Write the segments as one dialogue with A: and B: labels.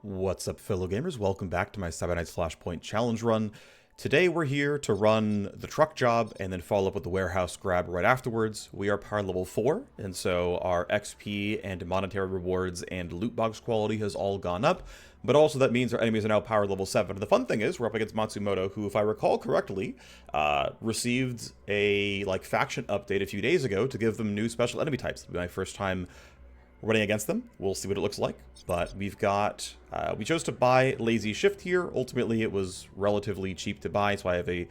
A: What's up, fellow gamers? Welcome back to my 7 Nights Flashpoint challenge run. Today we're here to run the truck job and then follow up with the warehouse grab right afterwards. We are power level 4, and so our XP and monetary rewards and loot box quality has all gone up, but also that means our enemies are now power level 7. The fun thing is, we're up against Matsumoto, who, if I recall correctly, received a faction update a few days ago to give them new special enemy types. It'll be my first time running against them. We'll see what it looks like. But we've got, we chose to buy Lazy Shift here. Ultimately, it was relatively cheap to buy, so I have a,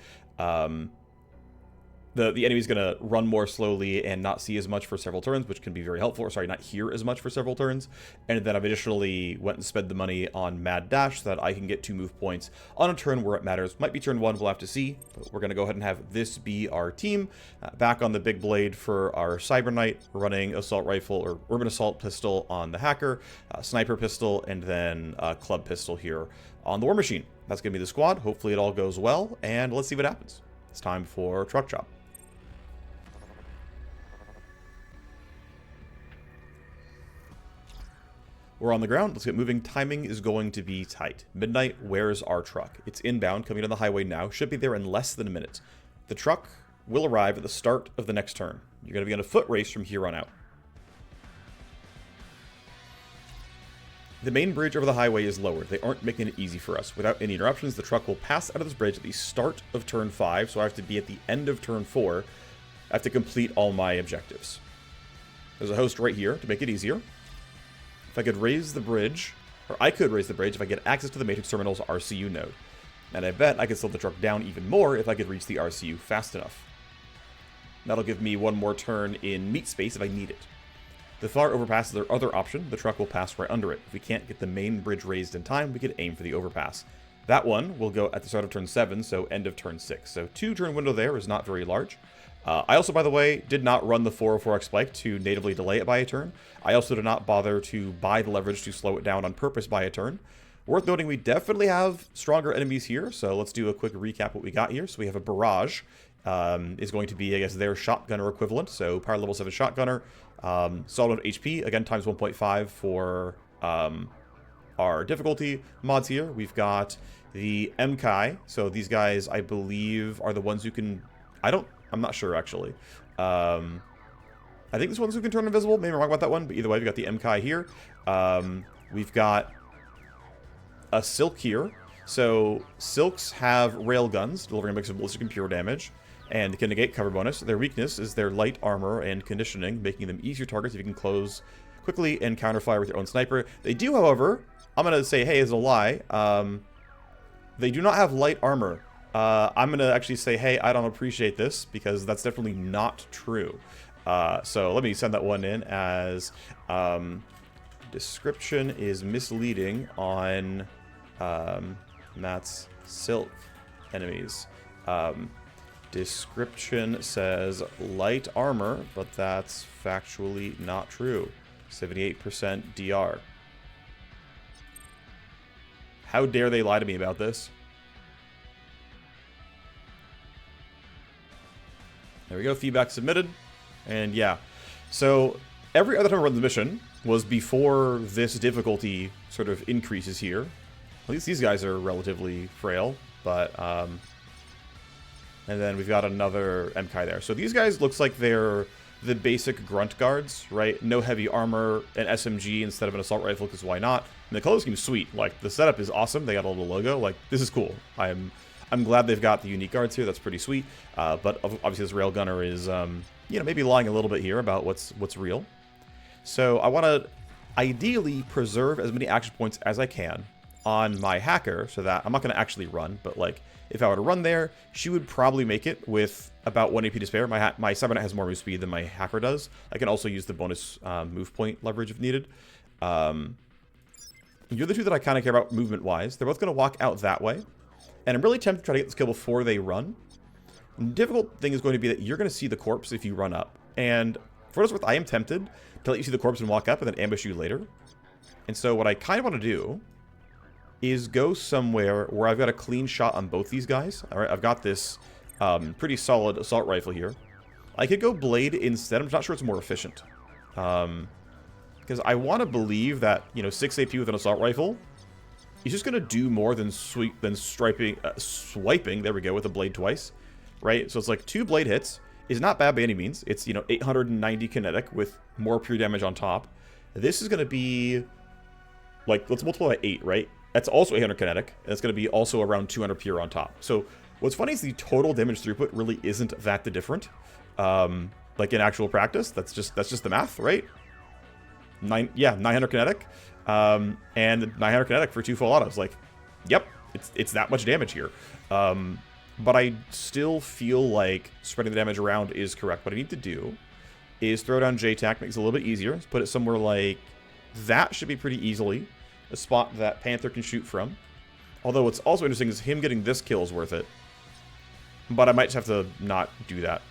A: the enemy's going to run more slowly and not see as much for several turns, which can be very helpful. Or sorry, not hear as much for several turns. And then I've additionally went and spent the money on Mad Dash so that I can get 2 move points on a turn where it matters. Might be turn 1, we'll have to see. But we're going to go ahead and have this be our team. Back on the big blade for our Cyber Knight, running Assault Rifle or Urban Assault Pistol on the Hacker, Sniper Pistol, and then Club Pistol here on the War Machine. That's going to be the squad. Hopefully it all goes well, and let's see what happens. It's time for Truck Job. We're on the ground. Let's get moving. Timing is going to be tight. Midnight, where's our truck? It's inbound, coming down the highway now. Should be there in less than a minute. The truck will arrive at the start of the next turn. You're going to be on a foot race from here on out. The main bridge over the highway is lowered. They aren't making it easy for us. Without any interruptions, the truck will pass out of this bridge at the start of turn 5, so I have to be at the end of turn 4. I have to complete all my objectives. There's a host right here to make it easier. If I could raise the bridge, or I could raise the bridge if I get access to the Matrix Terminal's RCU node. And I bet I could slow the truck down even more if I could reach the RCU fast enough. That'll give me one more turn in meat space if I need it. The far overpass is our other option. The truck will pass right under it. If we can't get the main bridge raised in time, we could aim for the overpass. That one will go at the start of turn 7, so end of turn 6. So 2-turn window there is not very large. I also, by the way, did not run the 404 spike to natively delay it by a turn. I also did not bother to buy the leverage to slow it down on purpose by a turn. Worth noting, we definitely have stronger enemies here, so let's do a quick recap what we got here. So we have a barrage, is going to be, I guess, their shotgunner equivalent, so power level 7 shotgunner, solid HP, again, times 1.5 for our difficulty mods here. We've got the MKai, so these guys, I believe, are the ones who can, I'm not sure, actually. I think this one's who can turn invisible. Maybe I'm wrong about that one, but either way, we've got the MKai here. We've got a Silk here. So, Silks have railguns, delivering a mix of ballistic and pure damage, and can negate cover bonus. Their weakness is their light armor and conditioning, making them easier targets if you can close quickly and counterfire with your own sniper. They do, however, I'm going to say, hey, as a lie, they do not have light armor. I'm going to actually say, hey, I don't appreciate this, because that's definitely not true. So let me send that one in as description is misleading on Matt's Silk enemies. Description says light armor, but that's factually not true. 78% DR. How dare they lie to me about this? There we go, feedback submitted. And yeah, so every other time I run the mission was before this difficulty sort of increases here. At least these guys are relatively frail, but, and then we've got another MKai there. So these guys looks like they're the basic grunt guards, right? No heavy armor, an SMG instead of an assault rifle, because why not? And the color scheme's sweet. Like, the setup is awesome. They got a little logo. Like, this is cool. I'm glad they've got the unique guards here. That's pretty sweet. But obviously this railgunner is, you know, maybe lying a little bit here about what's real. So I want to ideally preserve as many action points as I can on my hacker, so that I'm not going to actually run, but like if I were to run there, she would probably make it with about 1 AP to spare. My Cyber Knight has more move speed than my hacker does. I can also use the bonus move point leverage if needed. You're the two that I kind of care about movement-wise. They're both going to walk out that way. And I'm really tempted to try to get this kill before they run. The difficult thing is going to be that you're going to see the corpse if you run up. And for what it's worth, I am tempted to let you see the corpse and walk up and then ambush you later. And so what I kind of want to do is go somewhere where I've got a clean shot on both these guys. All right, I've got this pretty solid assault rifle here. I could go blade instead. I'm not sure it's more efficient. Because I want to believe that, you know, 6 AP with an assault rifle he's just going to do more than swiping, there we go, with a blade twice, right? So it's like 2 blade hits is not bad by any means. It's, you know, 890 kinetic with more pure damage on top. This is going to be, like, let's multiply by 8, right? That's also 800 kinetic, and it's going to be also around 200 pure on top. So what's funny is the total damage throughput really isn't that different. Like in actual practice, that's just the math, right? 900 kinetic, and 900 kinetic for 2 full autos. Like, yep, it's that much damage here. But I still feel like spreading the damage around is correct. What I need to do is throw down JTAC, makes it a little bit easier. Let's put it somewhere like that. Should be pretty easily a spot that Panther can shoot from. Although what's also interesting is him getting this kill is worth it. But I might just have to not do that.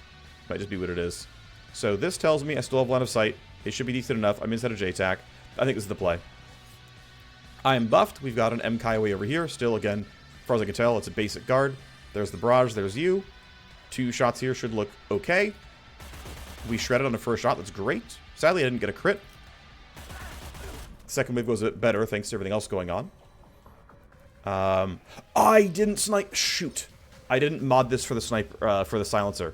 A: Might just be what it is. So this tells me I still have line of sight. It should be decent enough. I'm inside of JTAC. I think this is the play. I am buffed. We've got an M Kaiway over here. Still, again, as far as I can tell, it's a basic guard. There's the barrage. There's you. 2 shots here should look okay. We shredded on the first shot. That's great. Sadly, I didn't get a crit. Second wave goes a bit better thanks to everything else going on. I didn't snipe. Shoot. I didn't mod this for the for the silencer.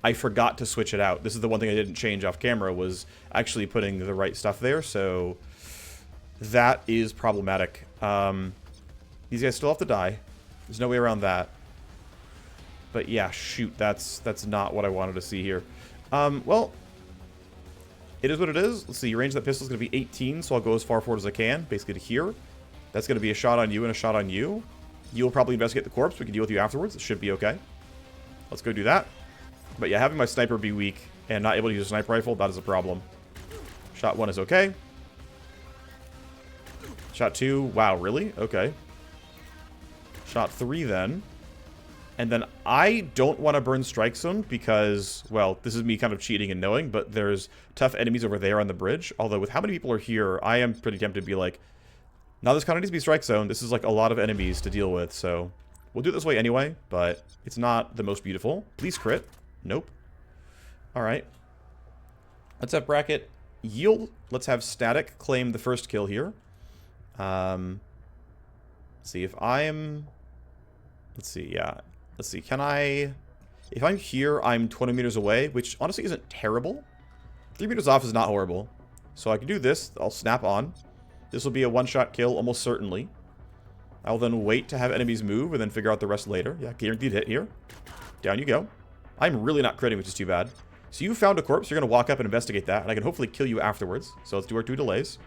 A: I forgot to switch it out. This is the one thing I didn't change off camera, was actually putting the right stuff there, so that is problematic. These guys still have to die. There's no way around that. But yeah, shoot, that's not what I wanted to see here. Well, it is what it is. Let's see, your range of that pistol is going to be 18, so I'll go as far forward as I can, basically to here. That's going to be a shot on you and a shot on you. You'll probably investigate the corpse. We can deal with you afterwards. It should be okay. Let's go do that. But yeah, having my sniper be weak and not able to use a sniper rifle, that is a problem. Shot 1 is okay. Shot 2, wow, really? Okay. Shot 3 then. And then I don't want to burn Strike Zone because, well, this is me kind of cheating and knowing, but there's tough enemies over there on the bridge. Although with how many people are here, I am pretty tempted to be like, now this kind of needs to be Strike Zone. This is like a lot of enemies to deal with, so we'll do it this way anyway, but it's not the most beautiful. Please crit. Nope. Alright. Let's have Bracket yield. Let's have Static claim the first kill here. Let's see if I'm... Let's see, yeah. Let's see, can I... If I'm here, I'm 20 meters away, which honestly isn't terrible. 3 meters off is not horrible. So I can do this. I'll snap on. This will be a one-shot kill, almost certainly. I'll then wait to have enemies move and then figure out the rest later. Yeah, guaranteed hit here. Down you go. I'm really not critting, which is too bad. So you found a corpse. You're going to walk up and investigate that, and I can hopefully kill you afterwards. So let's do our 2 delays.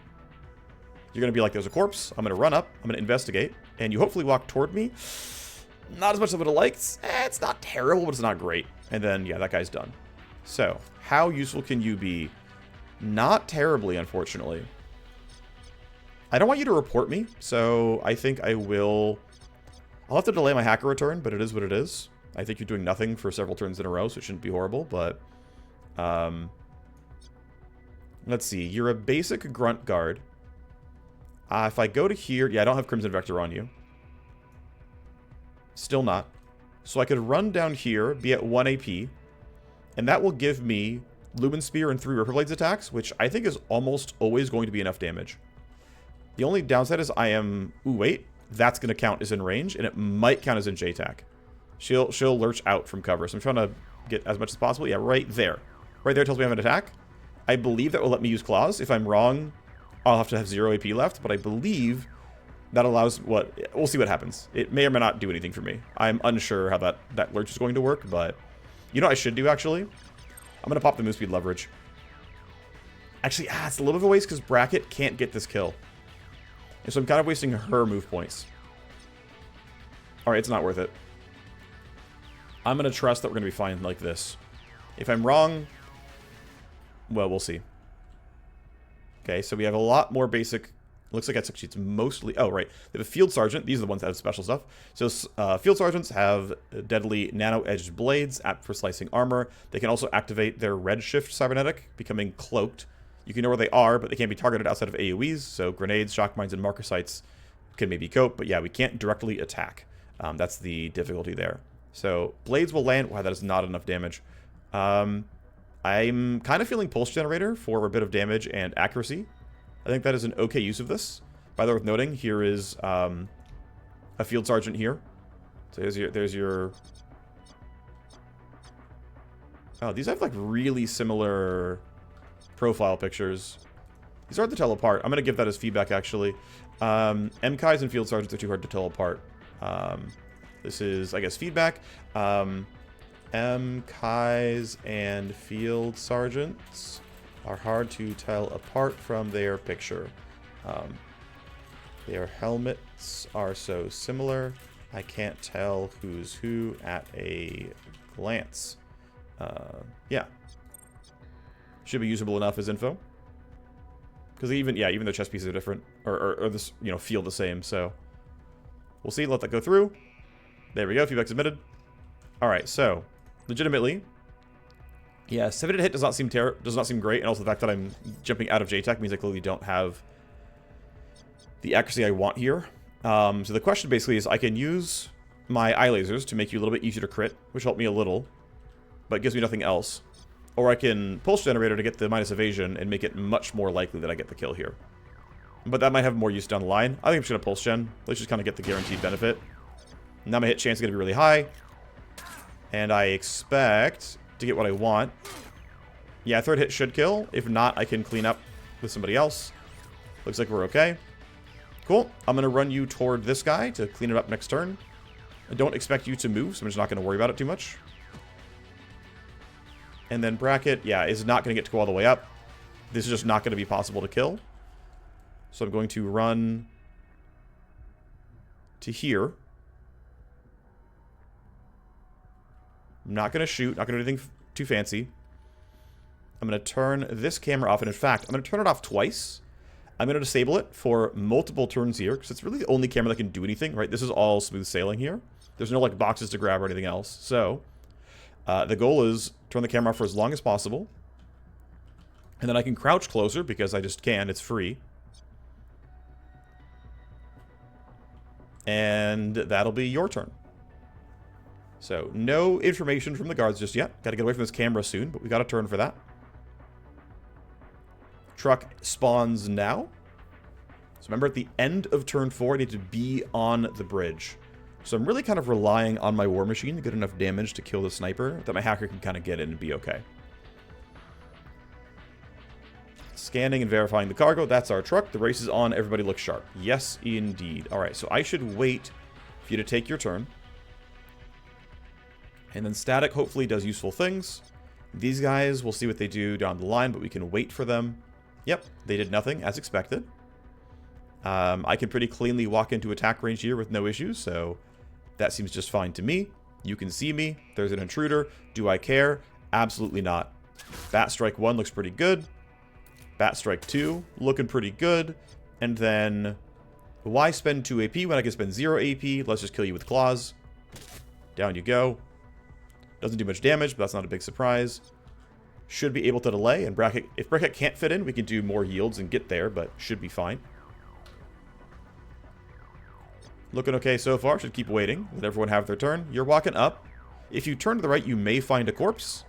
A: You're going to be like, there's a corpse. I'm going to run up. I'm going to investigate. And you hopefully walk toward me. Not as much as I would have liked. It's not terrible, but it's not great. And then, yeah, that guy's done. So, how useful can you be? Not terribly, unfortunately. I don't want you to report me, so I think I will... I'll have to delay my hacker return, but it is what it is. I think you're doing nothing for several turns in a row, so it shouldn't be horrible, but... let's see. You're a basic grunt guard. If I go to here... Yeah, I don't have Crimson Vector on you. Still not. So I could run down here, be at 1 AP, and that will give me Lumen Spear and 3 Ripper Blades attacks, which I think is almost always going to be enough damage. The only downside is I am... Ooh, wait. That's going to count as in range, and it might count as in JTAC. She'll lurch out from cover, so I'm trying to get as much as possible. Yeah, right there. Right there tells me I have an attack. I believe that will let me use claws. If I'm wrong, I'll have to have 0 AP left, but I believe that allows what... We'll see what happens. It may or may not do anything for me. I'm unsure how that lurch is going to work, but... You know what I should do, actually? I'm going to pop the move speed leverage. Actually, it's a little bit of a waste because Bracket can't get this kill. And so I'm kind of wasting her move points. Alright, it's not worth it. I'm going to trust that we're going to be fine like this. If I'm wrong, well, we'll see. Okay, so we have a lot more basic... Looks like it's mostly... Oh, right. They have a Field Sergeant. These are the ones that have special stuff. So Field Sergeants have deadly nano-edged blades, apt for slicing armor. They can also activate their Redshift Cybernetic, becoming cloaked. You can know where they are, but they can't be targeted outside of AoEs, so grenades, shock mines, and marker sites can maybe cope, but yeah, we can't directly attack. That's the difficulty there. So, blades will land. Wow, that is not enough damage. I'm kind of feeling Pulse Generator for a bit of damage and accuracy. I think that is an okay use of this. By the way, worth noting, here is a field sergeant here. So there's your... Oh, these have like really similar profile pictures. These are hard to tell apart. I'm going to give that as feedback, actually. MKIs and field sergeants are too hard to tell apart. This is, I guess, feedback. MKIs and field sergeants are hard to tell apart from their picture. Their helmets are so similar, I can't tell who's who at a glance. Yeah. Should be usable enough as info. Because even the chess pieces are different. Or this, feel the same, so... We'll see, let that go through. There we go, feedback submitted. Alright, so, legitimately... Yeah, 7 to hit does not seem great, and also the fact that I'm jumping out of JTAC means I clearly don't have the accuracy I want here. So the question basically is, I can use my eye lasers to make you a little bit easier to crit, which helped me a little, but gives me nothing else. Or I can pulse generator to get the minus evasion and make it much more likely that I get the kill here. But that might have more use down the line. I think I'm just going to pulse gen. Let's just kind of get the guaranteed benefit. Now my hit chance is going to be really high. And I expect to get what I want. Yeah, third hit should kill. If not, I can clean up with somebody else. Looks like we're okay. Cool. I'm going to run you toward this guy to clean it up next turn. I don't expect you to move, so I'm just not going to worry about it too much. And then bracket, yeah, is not going to get to go all the way up. This is just not going to be possible to kill. So I'm going to run to here. I'm not going to shoot, not going to do anything too fancy. I'm going to turn this camera off, and in fact, I'm going to turn it off twice. I'm going to disable it for multiple turns here, because it's really the only camera that can do anything, right? This is all smooth sailing here. There's no, like, boxes to grab or anything else. So, the goal is turn the camera off for as long as possible. And then I can crouch closer, because I just can. It's free. And that'll be your turn. So, no information from the guards just yet. Got to get away from this camera soon, but we got a turn for that. Truck spawns now. So remember, at the end of turn 4, I need to be on the bridge. So I'm really kind of relying on my war machine to get enough damage to kill the sniper that my hacker can kind of get in and be okay. Scanning and verifying the cargo. That's our truck. The race is on. Everybody looks sharp. Yes, indeed. All right, so I should wait for you to take your turn. And then static hopefully does useful things. These guys, we'll see what they do down the line, but we can wait for them. Yep, they did nothing, as expected. I can pretty cleanly walk into attack range here with no issues, so that seems just fine to me. You can see me. There's an intruder. Do I care? Absolutely not. Bat Strike 1 looks pretty good. Bat Strike 2 looking pretty good. And then, why spend 2 AP when I can spend 0 AP? Let's just kill you with claws. Down you go. Doesn't do much damage, but that's not a big surprise. Should be able to delay, and bracket, if bracket can't fit in, we can do more yields and get there, but should be fine. Looking okay so far. Should keep waiting. Let everyone have their turn. You're walking up. If you turn to the right, you may find a corpse.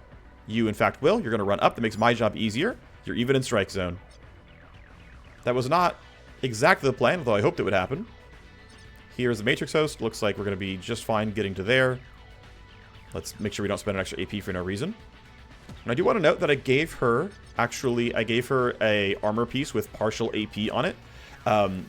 A: You, in fact, will. You're going to run up. That makes my job easier. You're even in strike zone. That was not exactly the plan, although I hoped it would happen. Here's the Matrix host. Looks like we're going to be just fine getting to there. Let's make sure we don't spend an extra AP for no reason. And I do want to note that I gave her a armor piece with partial AP on it.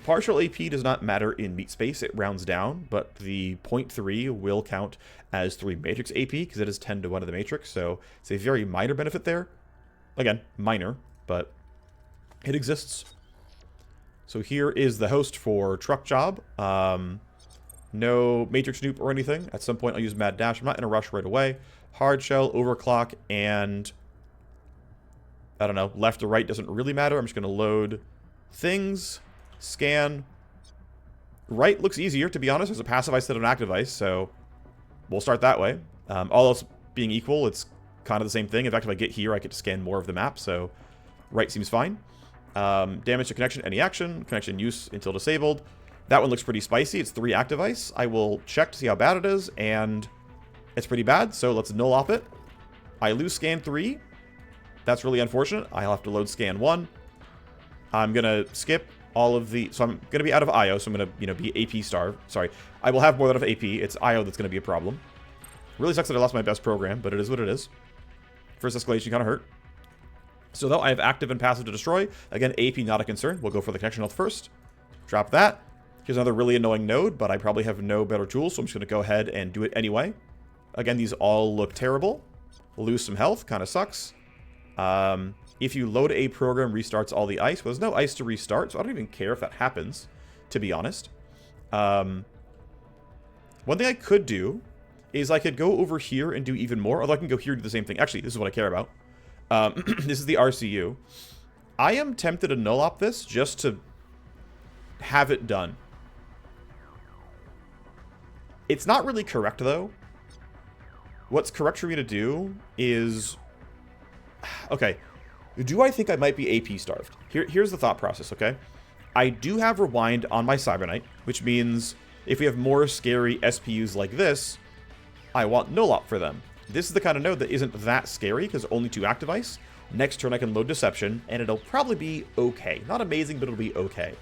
A: Partial AP does not matter in meat space. It rounds down, but the 0.3 will count as 3 matrix AP because it is 10 to 1 of the matrix. So it's a very minor benefit there. Again, minor, but it exists. So here is the host for truck job. No matrix nuke or anything. At some point I'll use mad dash. I'm not in a rush right away. Hard shell, overclock, and I don't know, left or right doesn't really matter. I'm just going to load things, scan. Right looks easier, to be honest. There's a passive ice instead of an active ice, so we'll start that way. All else being equal, it's kind of the same thing. In fact, if I get here, I get to scan more of the map, so right seems fine. Damage to connection, any action. Connection use until disabled. That one looks pretty spicy. It's 3 active ice. I will check to see how bad it is, and it's pretty bad, so let's null op it. I lose scan 3. That's really unfortunate. I'll have to load scan 1. I'm going to skip all of the... So I'm going to be out of IO, so I'm going to, you know, be AP starved. Sorry. I will have more than enough AP. It's IO that's going to be a problem. Really sucks that I lost my best program, but it is what it is. First escalation kind of hurt. So though I have active and passive to destroy, again, AP not a concern. We'll go for the connection health first. Drop that. Here's another really annoying node, but I probably have no better tools, so I'm just going to go ahead and do it anyway. Again, these all look terrible. Lose some health, kind of sucks. If you load a program, restarts all the ice. Well, there's no ice to restart, so I don't even care if that happens, to be honest. One thing I could do is I could go over here and do even more, although I can go here and do the same thing. Actually, this is what I care about. This is the RCU. I am tempted to null-op this just to have it done. It's not really correct, though. What's correct for me to do is... Okay. Do I think I might be AP starved? Here's the thought process, okay? I do have Rewind on my Cyberknight, which means if we have more scary SPUs like this, I want null-op for them. This is the kind of node that isn't that scary because only 2 active ice. Next turn I can load Deception, and it'll probably be okay. Not amazing, but it'll be okay.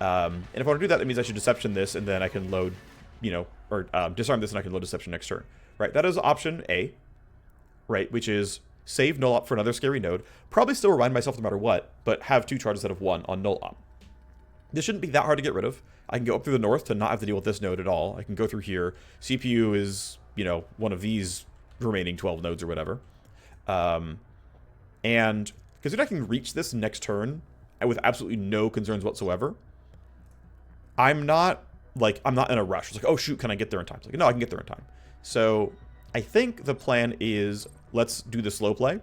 A: And if I want to do that, that means I should Deception this, and then I can load, you know, or disarm this, and I can load Deception next turn. Right, that is option A, right, which is save null-op for another scary node. Probably still remind myself no matter what, but have 2 charges instead of 1 on null-op. This shouldn't be that hard to get rid of. I can go up through the north to not have to deal with this node at all. I can go through here. CPU is, you know, one of these remaining 12 nodes or whatever. And considering I can reach this next turn with absolutely no concerns whatsoever, I'm not in a rush. It's like, oh shoot, can I get there in time? It's like, no, I can get there in time. So I think the plan is let's do the slow play,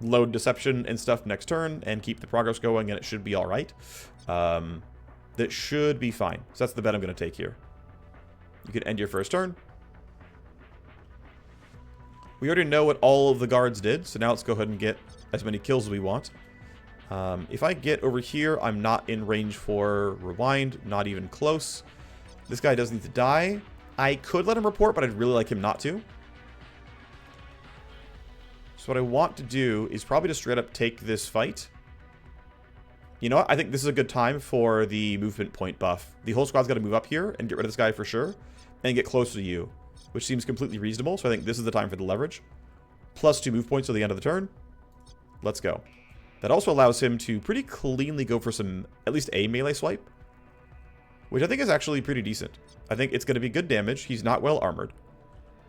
A: load Deception and stuff next turn, and keep the progress going, and it should be all right. That should be fine. So that's the bet I'm going to take here. You can end your first turn. We already know what all of the guards did, so now let's go ahead and get as many kills as we want. If I get over here, I'm not in range for Rewind, not even close. This guy does need to die. I could let him report, but I'd really like him not to. So what I want to do is probably just straight up take this fight. You know what? I think this is a good time for the movement point buff. The whole squad's got to move up here and get rid of this guy for sure, and get closer to you, which seems completely reasonable. So I think this is the time for the leverage. Plus 2 move points till the end of the turn. Let's go. That also allows him to pretty cleanly go for some, at least a melee swipe, which I think is actually pretty decent. I think it's going to be good damage. He's not well armored.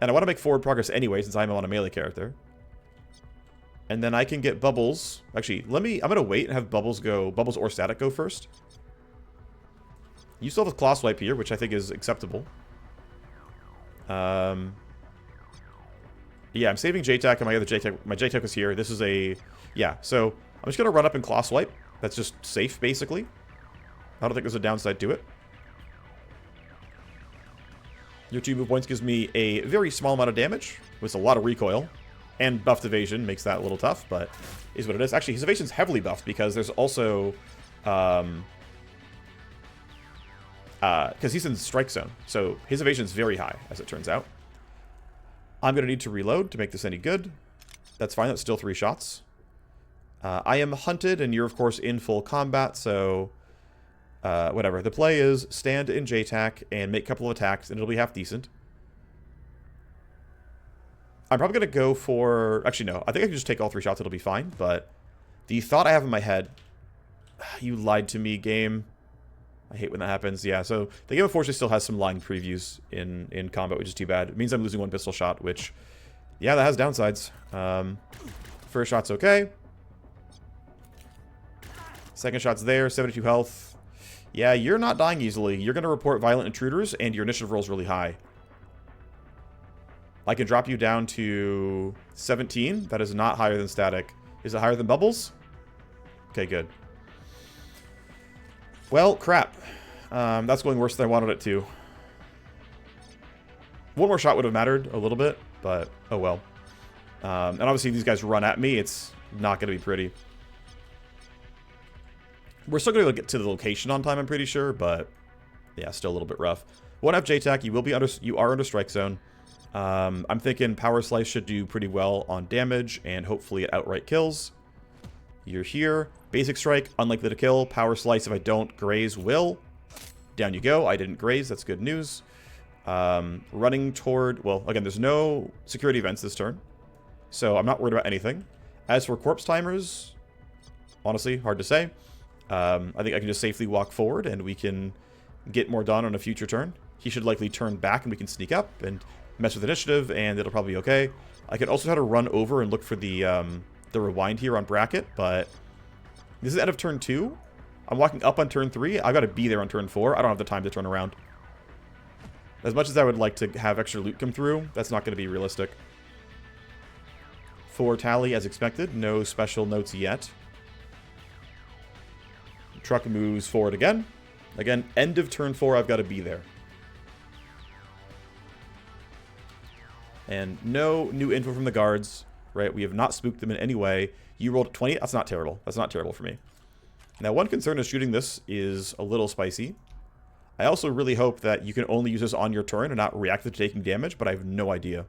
A: And I want to make forward progress anyway, since I'm on a melee character. And then I can get Bubbles. Actually, I'm going to wait and have Bubbles or Static go first. You still have a Claw Swipe here, which I think is acceptable. Yeah, I'm saving JTAC and my other JTAC. My JTAC is here. This is a... Yeah, so I'm just going to run up and Claw Swipe. That's just safe, basically. I don't think there's a downside to it. Your 2 move points gives me a very small amount of damage, with a lot of recoil. And buffed evasion makes that a little tough, but is what it is. Actually, his evasion's heavily buffed because there's also... because he's in strike zone, so his evasion's very high, as it turns out. I'm going to need to reload to make this any good. That's fine, that's still 3 shots. I am hunted, and you're, of course, in full combat, so... whatever. The play is stand in JTAC and make a couple of attacks, and it'll be half decent. I'm probably going to go for... Actually, no. I think I can just take all 3 shots. It'll be fine. But the thought I have in my head... You lied to me, game. I hate when that happens. Yeah, so the game, unfortunately, still has some lying previews in combat, which is too bad. It means I'm losing 1 pistol shot, which... Yeah, that has downsides. First shot's okay. Second shot's there. 72 health. Yeah, you're not dying easily. You're going to report violent intruders, and your initiative roll's really high. I can drop you down to 17. That is not higher than Static. Is it higher than Bubbles? Okay, good. Well, crap. That's going worse than I wanted it to. 1 more shot would have mattered a little bit, but oh well. And obviously, if these guys run at me, it's not going to be pretty. We're still going to get to the location on time, I'm pretty sure, but yeah, still a little bit rough. 1F JTAC, you are under strike zone. I'm thinking Power Slice should do pretty well on damage, and hopefully it outright kills. You're here. Basic strike, unlikely to kill. Power slice if I don't. Graze will. Down you go. I didn't graze. That's good news. Running toward... Well, again, there's no security events this turn. So I'm not worried about anything. As for corpse timers, honestly, hard to say. I think I can just safely walk forward and we can get more done on a future turn. He should likely turn back and we can sneak up and mess with initiative and it'll probably be okay. I could also try to run over and look for the rewind here on bracket, but this is end of turn 2. I'm walking up on turn 3. I've got to be there on turn 4. I don't have the time to turn around. As much as I would like to have extra loot come through, that's not going to be realistic. 4 tally as expected. No special notes yet. Truck moves forward again. Again, end of turn 4, I've got to be there. And no new info from the guards, right? We have not spooked them in any way. You rolled 20. That's not terrible. That's not terrible for me. Now, one concern is shooting this is a little spicy. I also really hope that you can only use this on your turn and not react to taking damage, but I have no idea.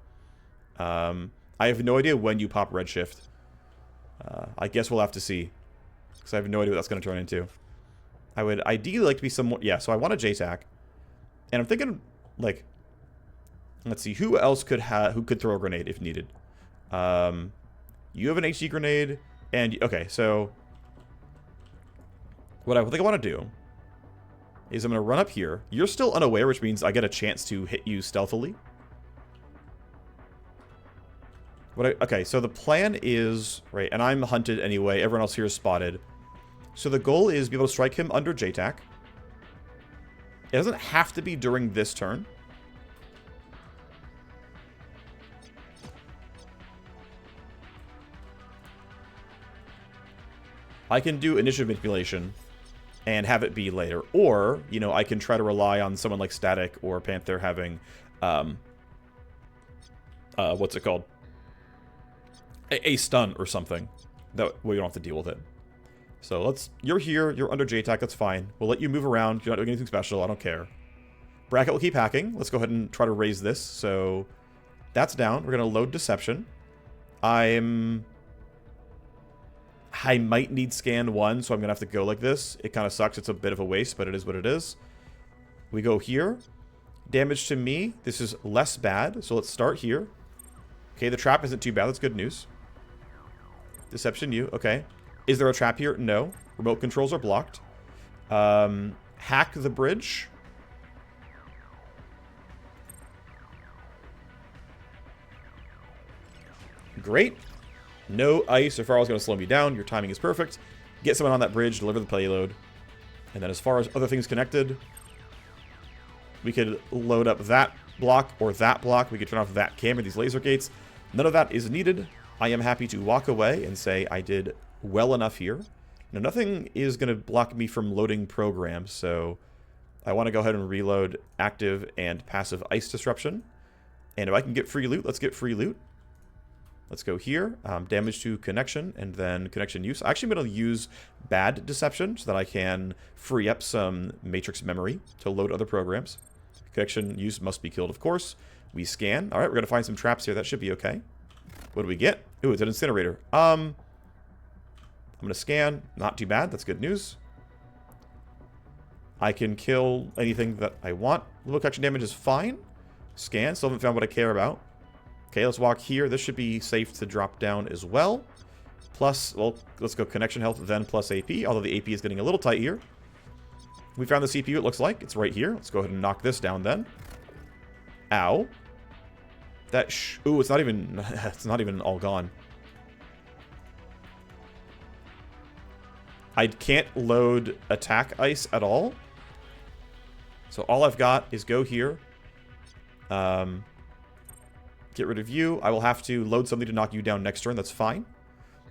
A: I have no idea when you pop Redshift. I guess we'll have to see. Because I have no idea what that's going to turn into. I would ideally like to be somewhat... Yeah, so I want a JTAC. And I'm thinking, like... Let's see, who else could throw a grenade if needed? You have an HG grenade, and... Okay, so... What I think I want to do is I'm going to run up here. You're still unaware, which means I get a chance to hit you stealthily. Okay, so the plan is... Right, and I'm hunted anyway. Everyone else here is spotted. So the goal is to be able to strike him under JTAC. It doesn't have to be during this turn. I can do initiative manipulation and have it be later. Or, you know, I can try to rely on someone like Static or Panther having, what's it called? A stun or something. That way you don't have to deal with it. So you're here, you're under JTAC, that's fine. We'll let you move around, you're not doing anything special, I don't care. Bracket will keep hacking. Let's go ahead and try to raise this. So that's down. We're going to load Deception. I might need scan 1, so I'm going to have to go like this. It kind of sucks. It's a bit of a waste, but it is what it is. We go here. Damage to me. This is less bad, so let's start here. Okay, the trap isn't too bad. That's good news. Deception you. Okay. Is there a trap here? No. Remote controls are blocked. Hack the bridge. Great. No ice or firewall is going to slow me down. Your timing is perfect. Get someone on that bridge, deliver the payload. And then as far as other things connected, we could load up that block or that block. We could turn off that camera, these laser gates. None of that is needed. I am happy to walk away and say I did well enough here. Now, nothing is going to block me from loading programs, so I want to go ahead and reload active and passive ice disruption. And if I can get free loot, let's get free loot. Let's go here. Damage to connection and then connection use. Actually, I'm going to use bad deception so that I can free up some matrix memory to load other programs. Connection use must be killed, of course. We scan. All right, we're going to find some traps here. That should be okay. What do we get? Ooh, it's an incinerator. I'm going to scan. Not too bad. That's good news. I can kill anything that I want. Little connection damage is fine. Scan. Still haven't found what I care about. Okay, let's walk here. This should be safe to drop down as well. Plus, well, let's go connection health, then plus AP. Although the AP is getting a little tight here. We found the CPU, it looks like. It's right here. Let's go ahead and knock this down then. Ow. That ooh, it's not even all gone. I can't load attack ice at all. So all I've got is go here. Get rid of you. I will have to load something to knock you down next turn. That's fine.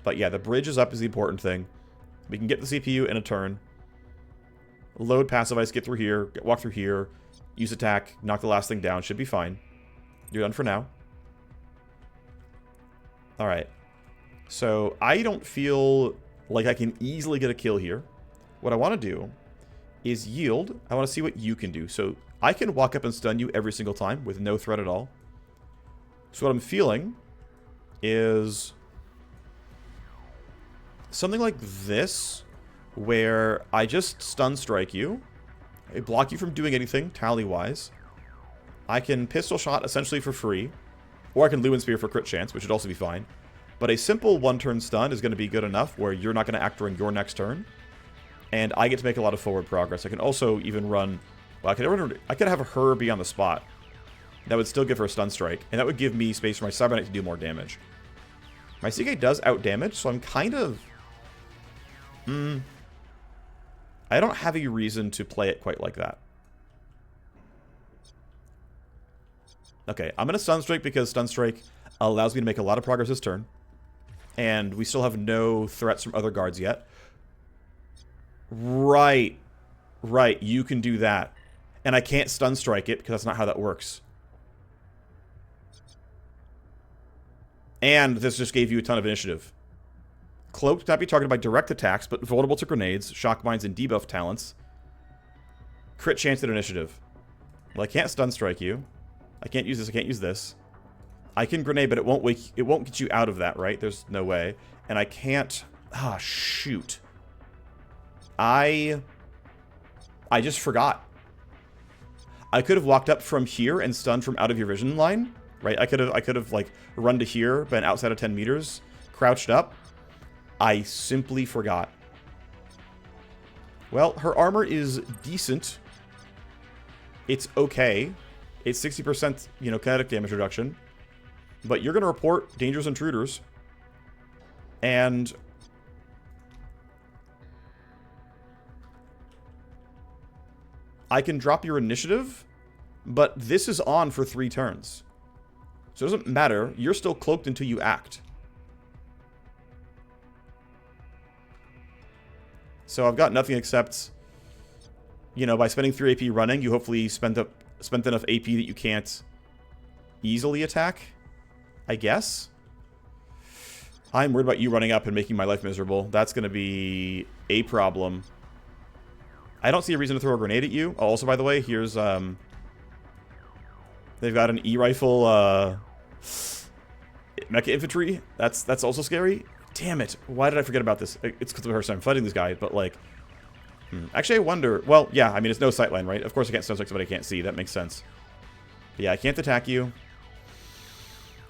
A: But yeah, the bridge is up is the important thing. We can get the CPU in a turn. Load passive ice, get through here, walk through here, use attack, knock the last thing down. Should be fine. You're done for now. Alright. So I don't feel like I can easily get a kill here. What I want to do is yield. I want to see what you can do. So I can walk up and stun you every single time with no threat at all. So what I'm feeling is something like this, where I just stun strike you. I block you from doing anything, tally-wise. I can pistol shot essentially for free. Or I can Lumen Spear for crit chance, which would also be fine. But a simple one-turn stun is going to be good enough where you're not going to act during your next turn. And I get to make a lot of forward progress. I can also even run... Well, I could have her be on the spot. That would still give her a stun strike. And that would give me space for my Cyber Knight to do more damage. My CK does out-damage, so I'm kind of... I don't have a reason to play it quite like that. Okay, I'm going to Stun Strike because Stun Strike allows me to make a lot of progress this turn. And we still have no threats from other guards yet. Right. Right, you can do that. And I can't Stun Strike it because that's not how that works. And this just gave you a ton of initiative. Cloaked cannot be targeted by direct attacks, but vulnerable to grenades, shock mines, and debuff talents. Crit chance at initiative. Well, I can't Stun Strike you. I can't use this, I can't use this. I can grenade, but it won't get you out of that, right? There's no way. And I can't... Ah, shoot. I just forgot. I could have walked up from here and stunned from out of your vision line, right? I could have like run to here, been outside of 10 meters, crouched up. I simply forgot. Well, her armor is decent. It's okay. It's 60%, you know, kinetic damage reduction. But you're going to report dangerous intruders. And I can drop your initiative, but this is on for 3 turns. So it doesn't matter. You're still cloaked until you act. So I've got nothing except, you know, by spending 3 AP running, you hopefully spent enough AP that you can't easily attack, I guess. I'm worried about you running up and making my life miserable. That's going to be a problem. I don't see a reason to throw a grenade at you. Oh, also, by the way, here's, they've got an E-rifle, mecha infantry. That's also scary. Damn it. Why did I forget about this? It's because of the first time fighting this guy, but, like... Actually, I wonder... Well, yeah, I mean, it's no sightline, right? Of course I can't stun strike somebody I can't see. That makes sense. But yeah, I can't attack you.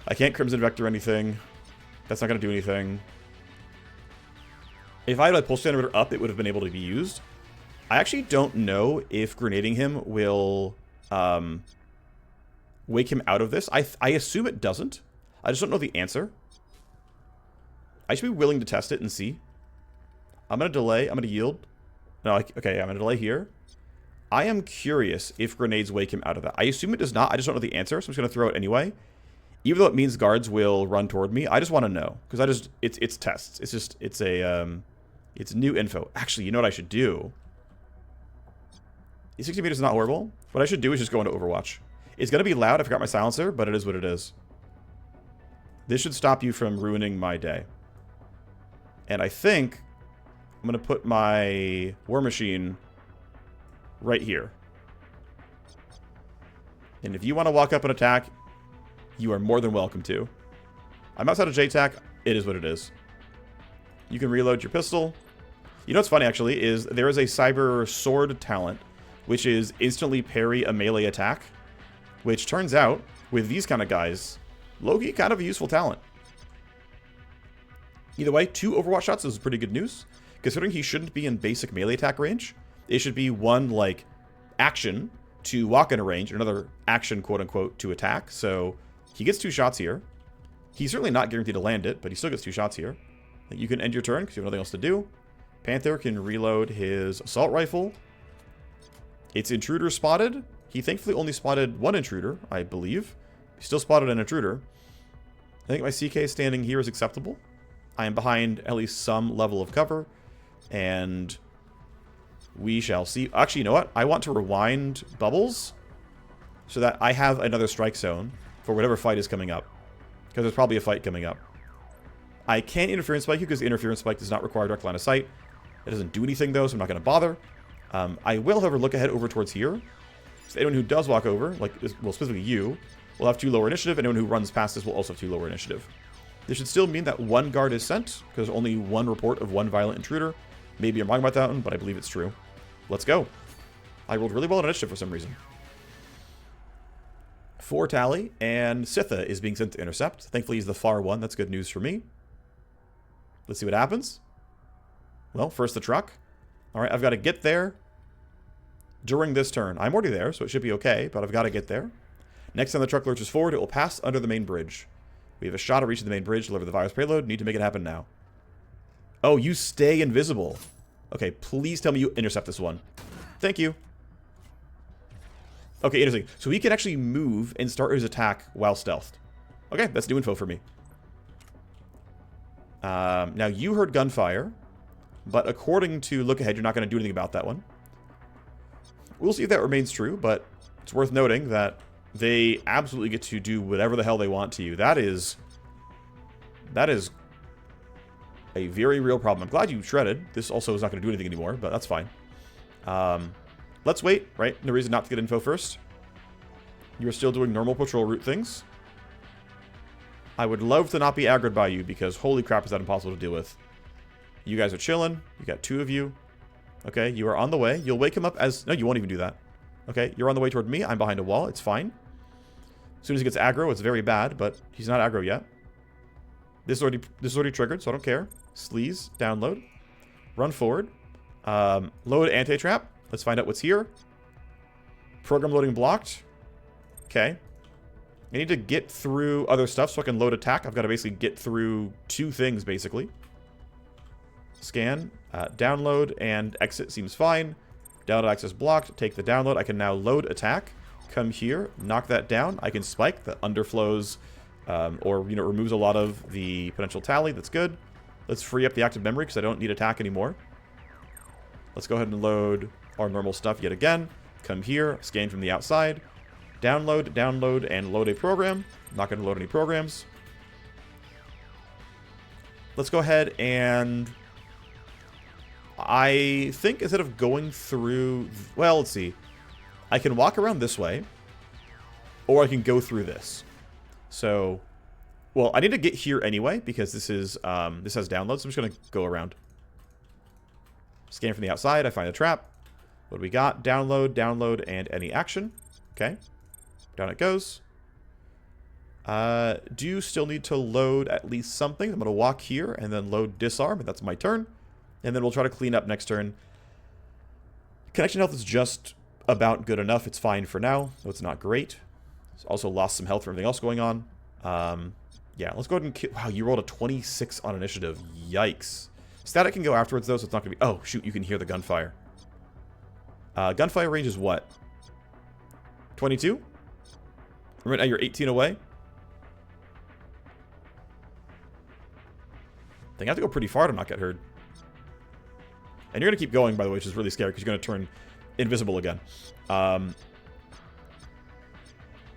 A: I can't Crimson Vector anything. That's not going to do anything. If I had, like, Pulse Generator up, it would have been able to be used. I actually don't know if grenading him will wake him out of this. I assume it doesn't. I just don't know the answer. I should be willing to test it and see. I'm going to delay. I'm going to yield. No, okay, I'm going to delay here. I am curious if grenades wake him out of that. I assume it does not. I just don't know the answer, so I'm just going to throw it anyway. Even though it means guards will run toward me, I just want to know. Because it's tests. It's just, it's new info. Actually, you know what I should do? 60 meters is not horrible. What I should do is just go into Overwatch. It's going to be loud. I forgot my silencer, but it is what it is. This should stop you from ruining my day. And I think I'm going to put my War Machine right here. And if you want to walk up and attack, you are more than welcome to. I'm outside of J-Tac. It is what it is. You can reload your pistol. You know what's funny, actually, is there is a Cyber Sword talent, which is instantly parry a melee attack, which turns out, with these kind of guys, Loki, kind of a useful talent. Either way, 2 Overwatch shots is pretty good news. Considering he shouldn't be in basic melee attack range, it should be one, like, action to walk in a range, another action, quote-unquote, to attack. So he gets 2 shots here. He's certainly not guaranteed to land it, but he still gets 2 shots here. You can end your turn because you have nothing else to do. Panther can reload his assault rifle. It's intruder spotted. He thankfully only spotted 1 intruder, I believe. He still spotted an intruder. I think my CK standing here is acceptable. I am behind at least some level of cover. And we shall see. Actually, you know what? I want to rewind bubbles so that I have another strike zone for whatever fight is coming up. Because there's probably a fight coming up. I can't interference spike you because interference spike does not require direct line of sight. It doesn't do anything though, so I'm not going to bother. I will, however, look ahead over towards here. So anyone who does walk over, like, well, specifically you, will have 2 lower initiative. Anyone who runs past this will also have 2 lower initiative. This should still mean that one guard is sent, because only one report of one violent intruder. Maybe I'm wrong about that one, but I believe it's true. Let's go. I rolled really well on initiative for some reason. 4 tally, and Sitha is being sent to intercept. Thankfully, he's the far one. That's good news for me. Let's see what happens. Well, first the truck. All right, I've got to get there during this turn. I'm already there, so it should be okay, but I've got to get there. Next time the truck lurches forward, it will pass under the main bridge. We have a shot at reaching the main bridge, deliver the virus payload. Need to make it happen now. Oh, you stay invisible. Okay, please tell me you intercept this one. Thank you. Okay, interesting. So he can actually move and start his attack while stealthed. Okay, that's new info for me. Now, you heard gunfire, but according to Look Ahead, you're not going to do anything about that one. We'll see if that remains true, but it's worth noting that they absolutely get to do whatever the hell they want to you. That is a very real problem. I'm glad you shredded. This also is not going to do anything anymore, but that's fine. Let's wait, right? No reason not to get info first. You're still doing normal patrol route things. I would love to not be aggroed by you, because holy crap, is that impossible to deal with. You guys are chilling. You got 2 of you. Okay, you are on the way. You'll wake him up as... No, you won't even do that. Okay, you're on the way toward me. I'm behind a wall. It's fine. As soon as he gets aggro, it's very bad, but he's not aggro yet. This is already triggered, so I don't care. Sleaze, download. Run forward. Load anti-trap. Let's find out what's here. Program loading blocked. Okay. I need to get through other stuff so I can load attack. I've got to basically get through 2 things, basically. Scan, download, and exit seems fine. Download access blocked. Take the download. I can now load attack. Come here, knock that down. I can spike. That underflows, or removes a lot of the potential tally. That's good. Let's free up the active memory because I don't need attack anymore. Let's go ahead and load our normal stuff yet again. Come here, scan from the outside. Download, download, and load a program. I'm not going to load any programs. Let's go ahead and... I think instead of going through... Well, let's see. I can walk around this way, or I can go through this. So, well, I need to get here anyway, because this is this has downloads, so I'm just going to go around. Scan from the outside, I find a trap. What do we got? Download, download, and any action. Okay. Down it goes. Do still need to load at least something. I'm going to walk here and then load disarm, and that's my turn. And then we'll try to clean up next turn. Connection health is just about good enough. It's fine for now, though it's not great. Also lost some health from everything else going on. Yeah, let's go ahead and kill... Wow, you rolled a 26 on initiative. Yikes. Static can go afterwards, though, so it's not going to be... Oh, shoot, you can hear the gunfire. Gunfire range is what? 22? Right now you're 18 away. I think I have to go pretty far to not get heard. And you're going to keep going, by the way, which is really scary, because you're going to turn invisible again. And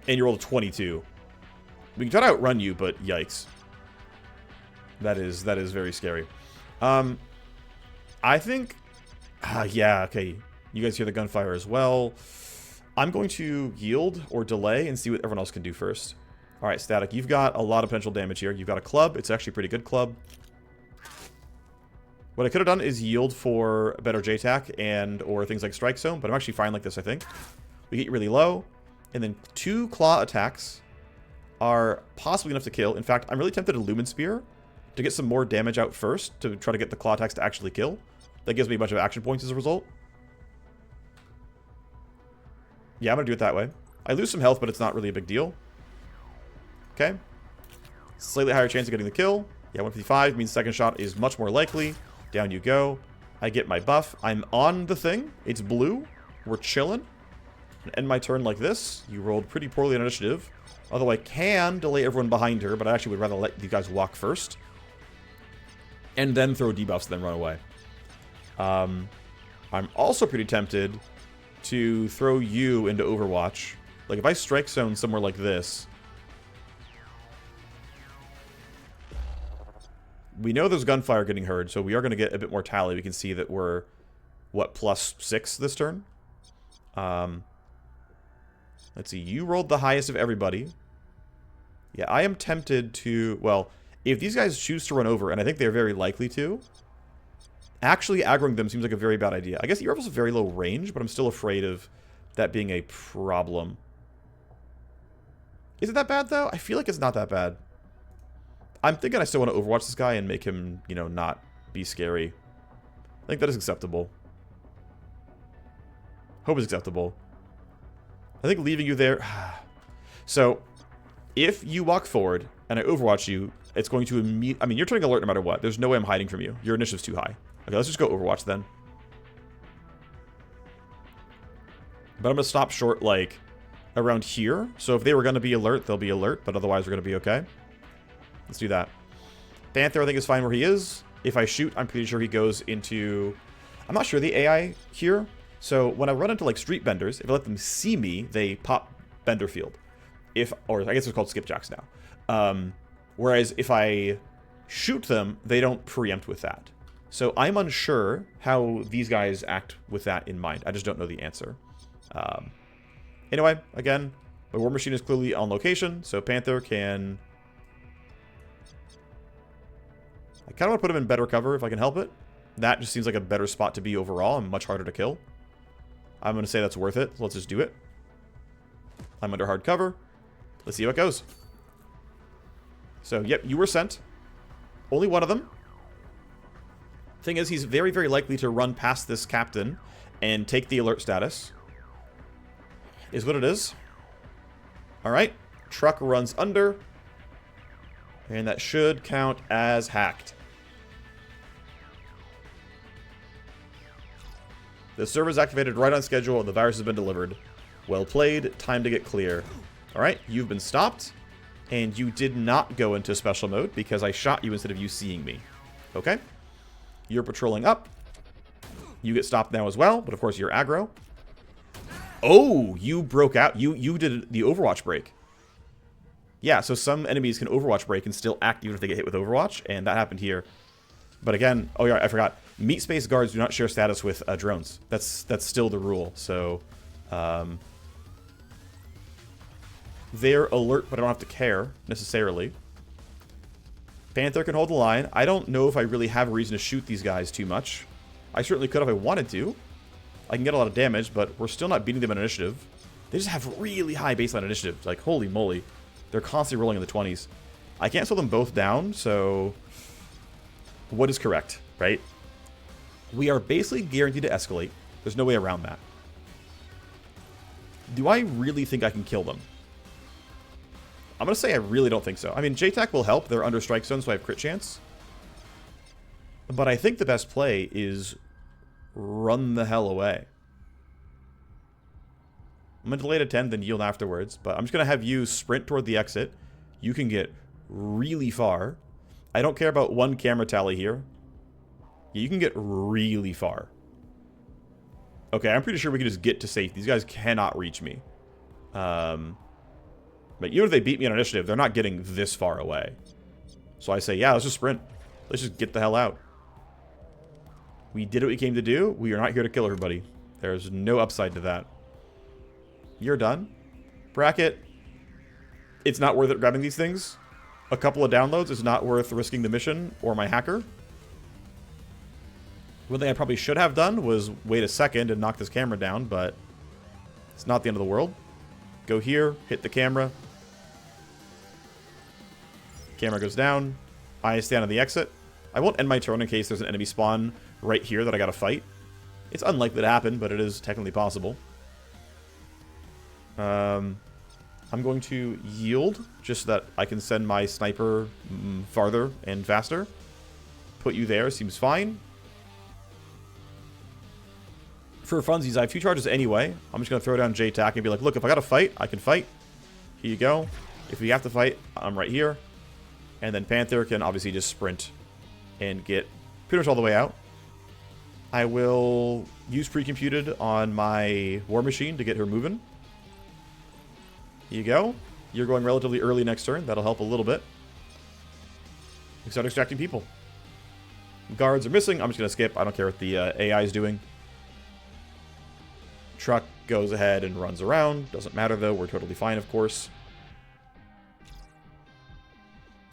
A: you rolled a 22. We can try to outrun you, but yikes. That is very scary. I think... yeah, okay. You guys hear the gunfire as well. I'm going to yield or delay and see what everyone else can do first. Alright, Static, you've got a lot of potential damage here. You've got a club. It's actually a pretty good club. What I could have done is yield for a better JTAC and or things like Strike Zone, but I'm actually fine like this, I think. We get you really low, and then 2 claw attacks are possibly enough to kill. In fact, I'm really tempted to Lumen Spear to get some more damage out first to try to get the claw attacks to actually kill. That gives me a bunch of action points as a result. Yeah, I'm going to do it that way. I lose some health, but it's not really a big deal. Okay. Slightly higher chance of getting the kill. Yeah, 155 means second shot is much more likely. Down you go. I get my buff. I'm on the thing. It's blue. We're chilling. End my turn like this. You rolled pretty poorly on initiative. Although I can delay everyone behind her, but I actually would rather let you guys walk first. And then throw debuffs, then run away. I'm also pretty tempted to throw you into Overwatch. Like, if I strike zone somewhere like this... We know there's gunfire getting heard, so we are going to get a bit more tally. We can see that we're, what, +6 this turn? Let's see. You rolled the highest of everybody. Yeah, I am tempted to... Well, If these guys choose to run over, and I think they're very likely to, actually aggroing them seems like a very bad idea. I guess you're also very low range, but I'm still afraid of that being a problem. Is it that bad, though? I feel like it's not that bad. I'm thinking I still want to overwatch this guy and make him, you know, not be scary. I think that is acceptable. Hope is acceptable. I think leaving you there... So, if you walk forward and I overwatch you, it's going to immediately... I mean, you're turning alert no matter what. There's no way I'm hiding from you. Your initiative's too high. Okay, let's just go overwatch then. But I'm going to stop short, like, around here. So if they were going to be alert, they'll be alert. But otherwise, we're going to be okay. Let's do that. Panther, I think, is fine where he is. If I shoot, I'm pretty sure he goes into... I'm not sure the AI here. So when I run into, like, street benders, if I let them see me, they pop bender field. Or I guess it's called skipjacks now. Whereas if I shoot them, they don't preempt with that. So I'm unsure how these guys act with that in mind. I just don't know the answer. Anyway, again, my war machine is clearly on location, so Panther can... I kind of want to put him in better cover if I can help it. That just seems like a better spot to be overall and much harder to kill. I'm going to say that's worth it. So let's just do it. I'm under hard cover. Let's see how it goes. So, yep, you were sent. Only one of them. Thing is, he's very, very likely to run past this captain and take the alert status. Is what it is. Alright. Truck runs under. And that should count as hacked. The server is activated right on schedule and the virus has been delivered. Well played. Time to get clear. Alright, you've been stopped. And you did not go into special mode because I shot you instead of you seeing me. Okay? You're patrolling up. You get stopped now as well, but of course you're aggro. Oh, you broke out. You did the Overwatch break. Yeah, so some enemies can Overwatch break and still act even if they get hit with Overwatch, and that happened here. But again, oh yeah, I forgot. Meat space guards do not share status with drones. That's still the rule. So, they're alert, but I don't have to care necessarily. Panther can hold the line. I don't know if I really have a reason to shoot these guys too much. I certainly could if I wanted to. I can get a lot of damage, but we're still not beating them in initiative. They just have really high baseline initiative. Like, holy moly. They're constantly rolling in the 20s. I can't slow them both down, so... What is correct, right? We are basically guaranteed to escalate. There's no way around that. Do I really think I can kill them? I'm going to say I really don't think so. I mean, JTAC will help. They're under strike zone, so I have crit chance. But I think the best play is run the hell away. I'm going to delay to 10, then yield afterwards. But I'm just going to have you sprint toward the exit. You can get really far. I don't care about one camera tally here. You can get really far. Okay, I'm pretty sure we can just get to safe. These guys cannot reach me. But even if they beat me on initiative, they're not getting this far away. So I say, yeah, let's just sprint. Let's just get the hell out. We did what we came to do. We are not here to kill everybody. There's no upside to that. You're done. Bracket. It's not worth it grabbing these things. A couple of downloads is not worth risking the mission or my hacker. One thing I probably should have done was wait a second and knock this camera down, but it's not the end of the world. Go here, hit the camera. Camera goes down. I stand on the exit. I won't end my turn in case there's an enemy spawn right here that I gotta fight. It's unlikely to happen, but it is technically possible. I'm going to yield just so that I can send my sniper farther and faster. Put you there, seems fine. For funsies, I have 2 charges anyway. I'm just going to throw down JTAC and be like, look, if I got to fight, I can fight. Here you go. If we have to fight, I'm right here. And then Panther can obviously just sprint and get pretty much all the way out. I will use pre-computed on my war machine to get her moving. Here you go. You're going relatively early next turn. That'll help a little bit. We start extracting people. Guards are missing. I'm just going to skip. I don't care what the AI is doing. Truck goes ahead and runs around. Doesn't matter, though. We're totally fine, of course.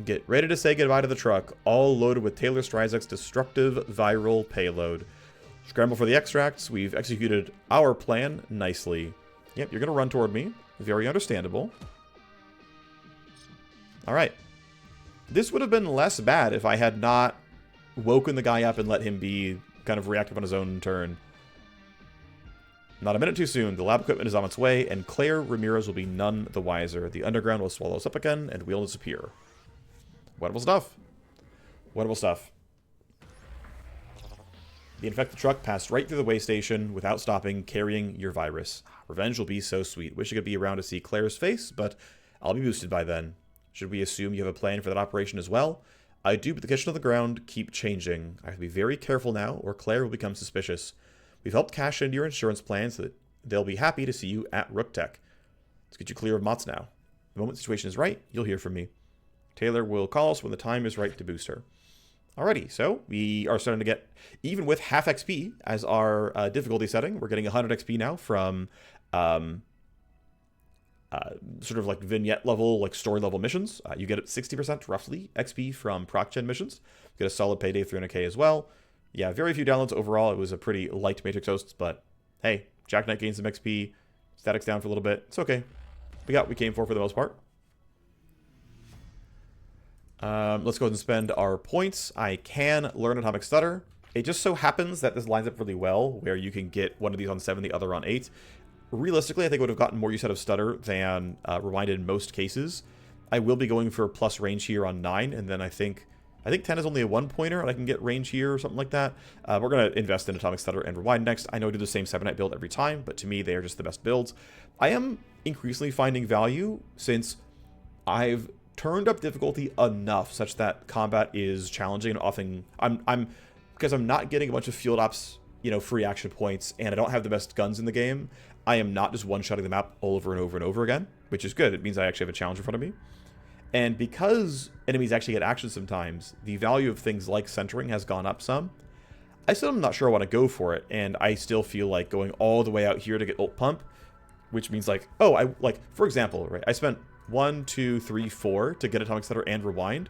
A: Get ready to say goodbye to the truck, all loaded with Taylor Stryzek's destructive viral payload. Scramble for the extracts. We've executed our plan nicely. Yep, you're going to run toward me. Very understandable. Alright. This would have been less bad if I had not woken the guy up and let him be kind of reactive on his own turn. Not a minute too soon. The lab equipment is on its way, and Claire Ramirez will be none the wiser. The underground will swallow us up again, and we'll disappear. Wonderful stuff. Wonderful stuff. The infected truck passed right through the way station without stopping, carrying your virus. Revenge will be so sweet. Wish I could be around to see Claire's face, but I'll be boosted by then. Should we assume you have a plan for that operation as well? I do, but the conditions of the ground keep changing. I have to be very careful now, or Claire will become suspicious. We've helped cash into your insurance plan so that they'll be happy to see you at Rook Tech. Let's get you clear of Mott's now. The moment the situation is right, you'll hear from me. Taylor will call us when the time is right to boost her. Alrighty, so we are starting to get, even with half XP as our difficulty setting, we're getting 100 XP now from sort of like vignette level, like story level missions. You get 60% roughly XP from proc gen missions. You get a solid payday, 300k as well. Yeah, very few downloads overall. It was a pretty light Matrix hosts, but hey, Jack Knight gained some XP. Statics down for a little bit. It's okay. We got what we came for the most part. Let's go ahead and spend our points. I can learn Atomic Stutter. It just so happens that this lines up really well, where you can get one of these on 7, the other on 8. Realistically, I think I would have gotten more use out of Stutter than Rewind in most cases. I will be going for plus range here on 9, and then I think 10 is only a 1-pointer, and I can get range here or something like that. We're going to invest in Atomic Stutter and Rewind next. I know I do the same 7-night build every time, but to me, they are just the best builds. I am increasingly finding value since I've turned up difficulty enough such that combat is challenging and often because I'm not getting a bunch of field ops, free action points, and I don't have the best guns in the game. I am not just one-shotting the map over and over and over again, which is good. It means I actually have a challenge in front of me. And because enemies actually get action sometimes, the value of things like centering has gone up some. I still am not sure I want to go for it, and I still feel like going all the way out here to get ult pump, which means for example, right? I spent 1, 2, 3, 4 to get Atomic Stutter and Rewind.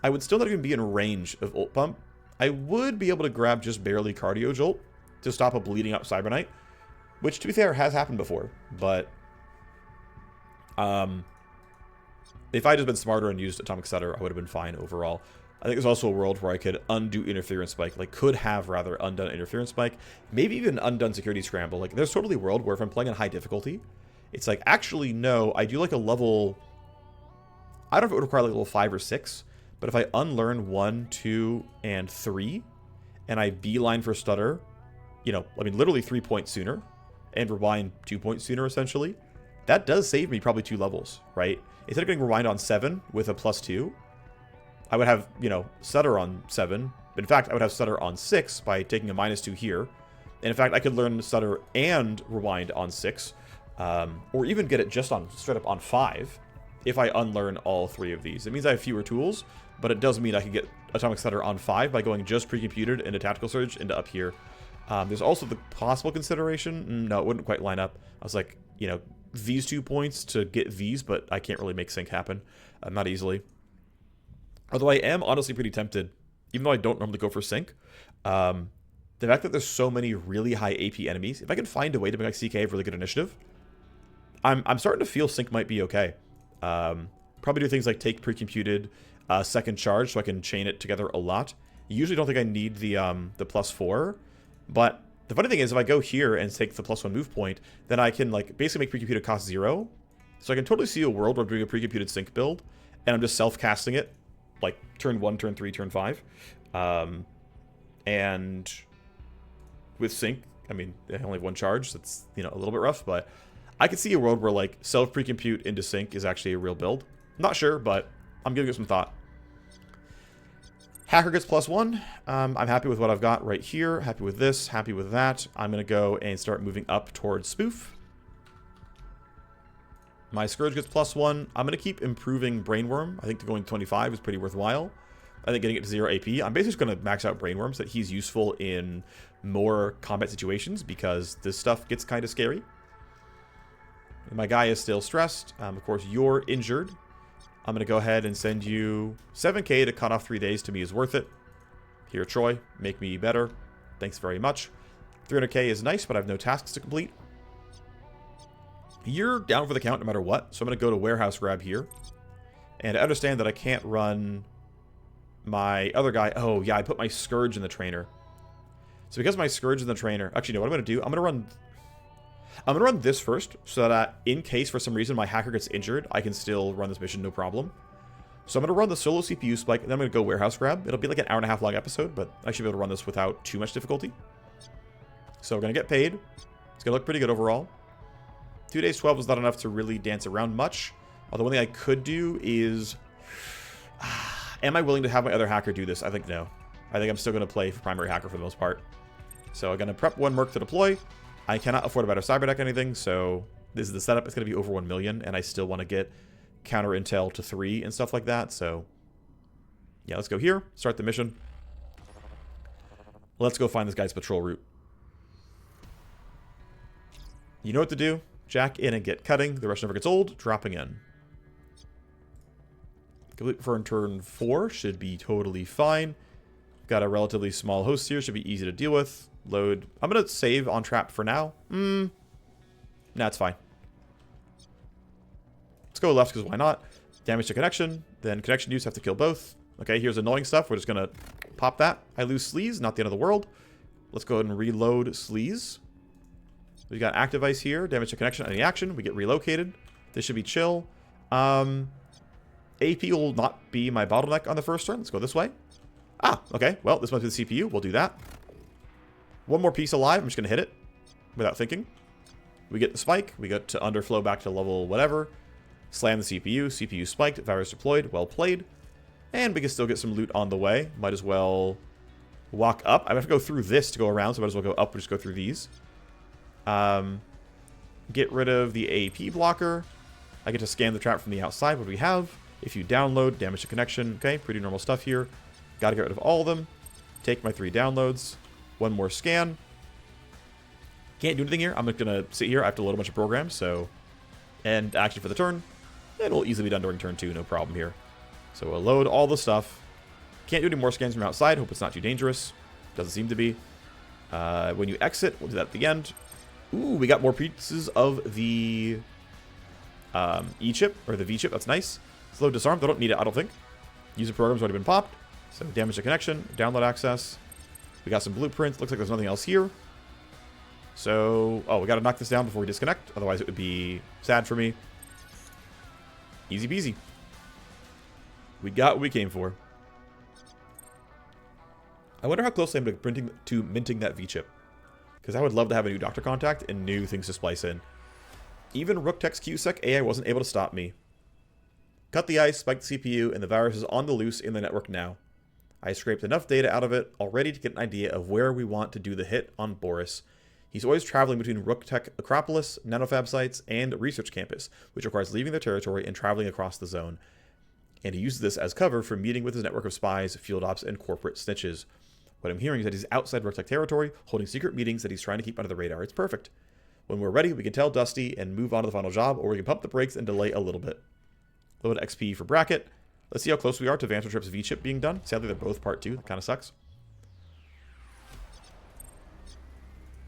A: I would still not even be in range of ult pump. I would be able to grab just barely cardio jolt to stop a bleeding up Cyber Knight, which, to be fair, has happened before. But if I had just been smarter and used Atomic Stutter, I would have been fine overall. I think there's also a world where I could undo Interference Spike, could have rather undone Interference Spike, maybe even undone Security Scramble. There's totally a world where if I'm playing on high difficulty, it's actually, no, I do a level, I don't know if it would require level 5 or 6, but if I unlearn 1, 2, and 3, and I beeline for Stutter, literally 3 points sooner, and Rewind 2 points sooner, essentially, that does save me probably 2 levels, right? Instead of getting Rewind on 7 with a +2, I would have, Stutter on 7. In fact, I would have Stutter on 6 by taking a -2 here. And in fact, I could learn Stutter and Rewind on 6. Or even get it just on straight up on 5 if I unlearn all 3 of these. It means I have fewer tools, but it does mean I can get Atomic Stutter on 5 by going just pre-computed into Tactical Surge into up here. There's also the possible consideration, no, it wouldn't quite line up. I was like, these 2 points to get these, but I can't really make sync happen, not easily. Although I am honestly pretty tempted, even though I don't normally go for sync, the fact that there's so many really high AP enemies, if I can find a way to make CK have really good initiative, I'm starting to feel sync might be okay. Probably do things like take pre-computed second charge so I can chain it together a lot. Usually don't think I need the +4, but the funny thing is if I go here and take the +1 move point, then I can basically make pre-computed cost 0. So I can totally see a world where I'm doing a pre-computed sync build and I'm just self-casting it turn 1, turn 3, turn 5. And with sync, I mean, I only have 1 charge, so it's a little bit rough, but I could see a world where self pre-compute into sync is actually a real build. Not sure, but I'm giving it some thought. Hacker gets +1. I'm happy with what I've got right here. Happy with this. Happy with that. I'm going to go and start moving up towards Spoof. My Scourge gets +1. I'm going to keep improving Brainworm. I think going to 25 is pretty worthwhile. I think getting it to 0 AP. I'm basically just going to max out Brainworm so that he's useful in more combat situations because this stuff gets kind of scary. My guy is still stressed. Of course, you're injured. I'm going to go ahead and send you 7K to cut off 3 days. To me is worth it. Here, Troy, make me better. Thanks very much. 300K is nice, but I have no tasks to complete. You're down for the count no matter what, so I'm going to go to warehouse grab here. And I understand that I can't run my other guy. Oh, yeah, I put my Scourge in the trainer. So because my Scourge is in the trainer... Actually, no, what I'm going to do, I'm going to run this first, so that in case for some reason my hacker gets injured, I can still run this mission no problem. So I'm going to run the solo CPU spike, and then I'm going to go warehouse grab. It'll be like an hour-and-a-half long episode, but I should be able to run this without too much difficulty. So we're going to get paid. It's going to look pretty good overall. 2 days 12 was not enough to really dance around much. Although one thing I could do is... am I willing to have my other hacker do this? I think no. I think I'm still going to play for primary hacker for the most part. So I'm going to prep 1 merc to deploy. I cannot afford a better cyberdeck or anything, so this is the setup. It's going to be over 1 million, and I still want to get counter intel to 3 and stuff like that, so... yeah, let's go here. Start the mission. Let's go find this guy's patrol route. You know what to do. Jack in and get cutting. The rush never gets old. Dropping in. Complete for turn 4. Should be totally fine. Got a relatively small host here. Should be easy to deal with. Load. I'm going to save on trap for now. Nah, it's fine. Let's go left because why not? Damage to connection. Then connection use have to kill both. Okay, here's annoying stuff. We're just going to pop that. I lose sleaze. Not the end of the world. Let's go ahead and reload sleaze. We got active ice here. Damage to connection. Any action. We get relocated. This should be chill. AP will not be my bottleneck on the first turn. Let's go this way. Ah, okay. Well, this must be the CPU. We'll do that. 1 more piece alive. I'm just going to hit it without thinking. We get the spike. We get to underflow back to level whatever. Slam the CPU. CPU spiked. Virus deployed. Well played. And we can still get some loot on the way. Might as well walk up. I have to go through this to go around, so I might as well go up and just go through these. Get rid of the AP blocker. I get to scan the trap from the outside. What do we have? If you download, damage to connection. Okay, pretty normal stuff here. Got to get rid of all of them. Take my 3 downloads. 1 more scan. Can't do anything here. I'm going to sit here. I have to load a bunch of programs, so... and action for the turn. It will easily be done during turn 2. No problem here. So we'll load all the stuff. Can't do any more scans from outside. Hope it's not too dangerous. Doesn't seem to be. When you exit, we'll do that at the end. Ooh, we got more pieces of the E-chip, or the V-chip. That's nice. Slow disarm. They don't need it, I don't think. User program's already been popped. So damage to connection, download access. We got some blueprints. Looks like there's nothing else here. So, oh, we got to knock this down before we disconnect. Otherwise, it would be sad for me. Easy peasy. We got what we came for. I wonder how close I'm to minting that V-chip. Because I would love to have a new doctor contact and new things to splice in. Even Rook Tech's QSec AI wasn't able to stop me. Cut the ice, spike the CPU, and the virus is on the loose in the network now. I scraped enough data out of it already to get an idea of where we want to do the hit on Boris. He's always traveling between Rook Tech Acropolis, nanofab sites, and research campus, which requires leaving their territory and traveling across the zone. And he uses this as cover for meeting with his network of spies, field ops, and corporate snitches. What I'm hearing is that he's outside Rook Tech territory, holding secret meetings that he's trying to keep under the radar. It's perfect. When we're ready, we can tell Dusty and move on to the final job, or we can pump the brakes and delay a little bit. Load XP for bracket. Let's see how close we are to Vandertrip's V-chip being done. Sadly, they're both part 2. That kind of sucks.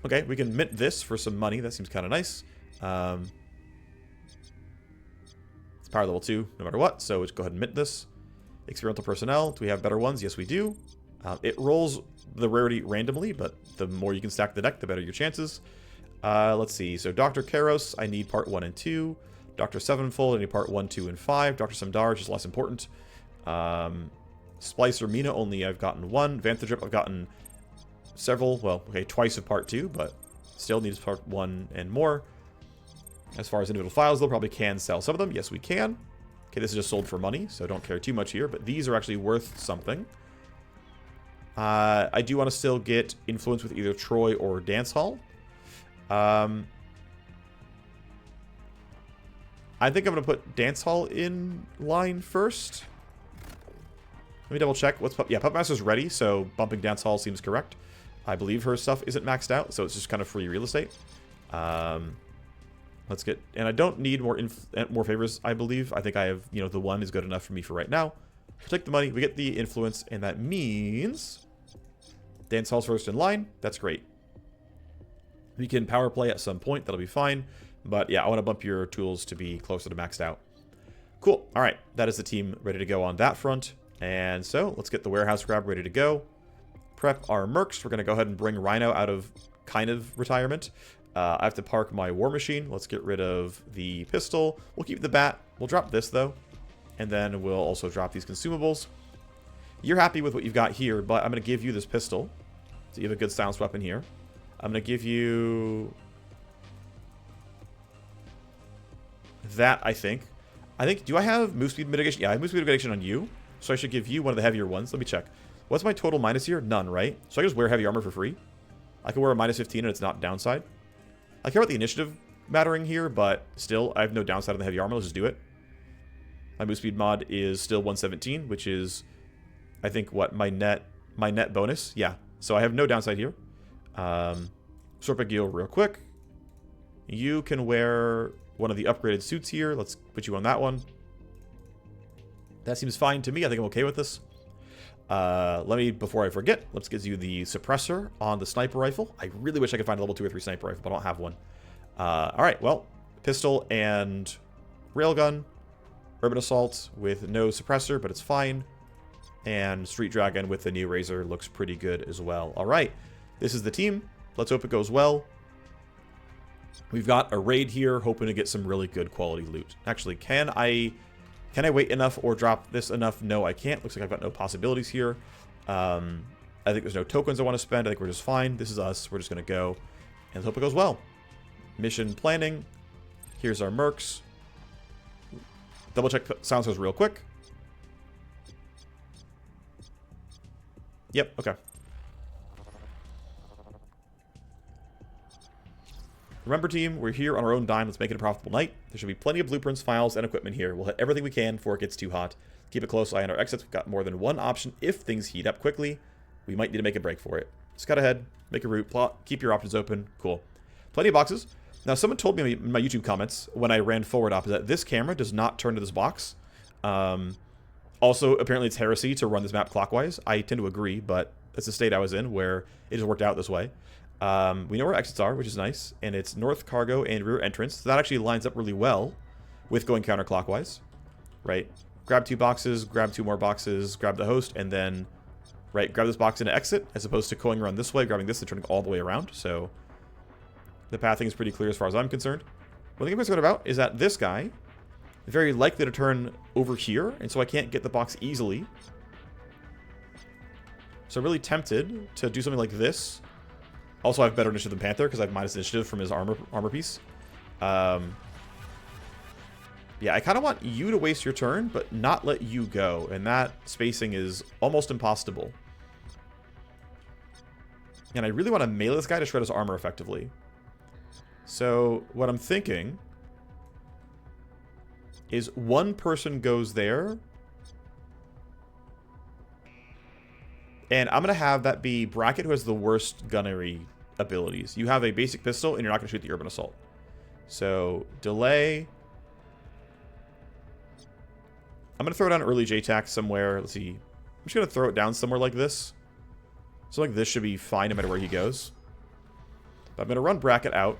A: Okay, we can mint this for some money. That seems kind of nice. It's power level 2, no matter what. So let's go ahead and mint this. Experimental personnel. Do we have better ones? Yes, we do. It rolls the rarity randomly, but the more you can stack the deck, the better your chances. Let's see. So Dr. Karos, I need part 1 and 2. Dr. Sevenfold, I need part 1, 2, and 5. Dr. Samdar is just less important. Splicer Mina, only I've gotten 1. Vanthadrip, I've gotten several. Well, okay, twice of part 2, but still needs part 1 and more. As far as individual files, though, probably can sell some of them. Yes, we can. Okay, this is just sold for money, so don't care too much here. But these are actually worth something. I do want to still get influence with either Troy or Dance Hall. I think I'm going to put Dance Hall in line first. Let me double check. Yeah, Puppet Master's ready, so bumping Dance Hall seems correct. I believe her stuff isn't maxed out, so it's just kind of free real estate. Let's Let's get... And I don't need more favors, I believe. I think I have, the one is good enough for me for right now. We'll take the money. We get the influence. And that means... Dance Hall's first in line. That's great. We can power play at some point. That'll be fine. But yeah, I want to bump your tools to be closer to maxed out. Cool. All right. That is the team ready to go on that front. And so let's get the warehouse grab ready to go. Prep our mercs. We're going to go ahead and bring Rhino out of kind of retirement. I have to park my war machine. Let's get rid of the pistol. We'll keep the bat. We'll drop this though. And then we'll also drop these consumables. You're happy with what you've got here, but I'm going to give you this pistol. So you have a good silenced weapon here. I'm going to give you that, I think. Do I have move speed mitigation? Yeah, I have move speed mitigation on you. So I should give you one of the heavier ones. Let me check. What's my total minus here? None, right? So I can just wear heavy armor for free. I can wear a minus 15 and it's not downside. I care about the initiative mattering here, but still, I have no downside on the heavy armor. Let's just do it. My move speed mod is still 117, which is, I think, what, my net bonus? Yeah, so I have no downside here. Sort by Gil real quick. You can wear one of the upgraded suits here. Let's put you on that one. That seems fine to me. I think I'm okay with this. Before I forget, let's get you the suppressor on the sniper rifle. I really wish I could find a level 2 or 3 sniper rifle, but I don't have one. Alright, well, pistol and railgun. Urban assault with no suppressor, but it's fine. And street dragon with the new razor looks pretty good as well. Alright, this is the team. Let's hope it goes well. We've got a raid here, hoping to get some really good quality loot. Actually, can I wait enough or drop this enough? No, I can't. Looks like I've got no possibilities here. I think there's no tokens I want to spend. I think we're just fine. This is us. We're just going to go and hope it goes well. Mission planning. Here's our mercs. Double check silencers real quick. Yep, okay. Remember, team, we're here on our own dime. Let's make it a profitable night. There should be plenty of blueprints, files, and equipment here. We'll hit everything we can before it gets too hot. Keep a close eye on our exits. We've got more than one option. If things heat up quickly, we might need to make a break for it. Scout ahead, make a route, plot, keep your options open. Cool. Plenty of boxes. Now, someone told me in my YouTube comments when I ran forward op that this camera does not turn to this box. Also, apparently it's heresy to run this map clockwise. I tend to agree, but that's the state I was in where it just worked out this way. We know where exits are, which is nice, and it's north cargo and rear entrance. So that actually lines up really well with going counterclockwise, right? Grab 2 boxes, grab 2 more boxes, grab the host, and then, right, grab this box and exit, as opposed to going around this way, grabbing this and turning all the way around. So the pathing is pretty clear as far as I'm concerned. One thing I'm concerned about is that this guy is very likely to turn over here, and so I can't get the box easily. So I'm really tempted to do something like this. Also, I have better initiative than Panther because I have minus initiative from his armor piece. Yeah, I kind of want you to waste your turn, but not let you go. And that spacing is almost impossible. And I really want to melee this guy to shred his armor effectively. So what I'm thinking is one person goes there. And I'm going to have that be Bracket, who has the worst gunnery abilities. You have a basic pistol, and you're not going to shoot the urban assault. So, delay. I'm going to throw down early JTAC somewhere. Let's see. I'm just going to throw it down somewhere like this. So, like this should be fine no matter where he goes. But I'm going to run Bracket out.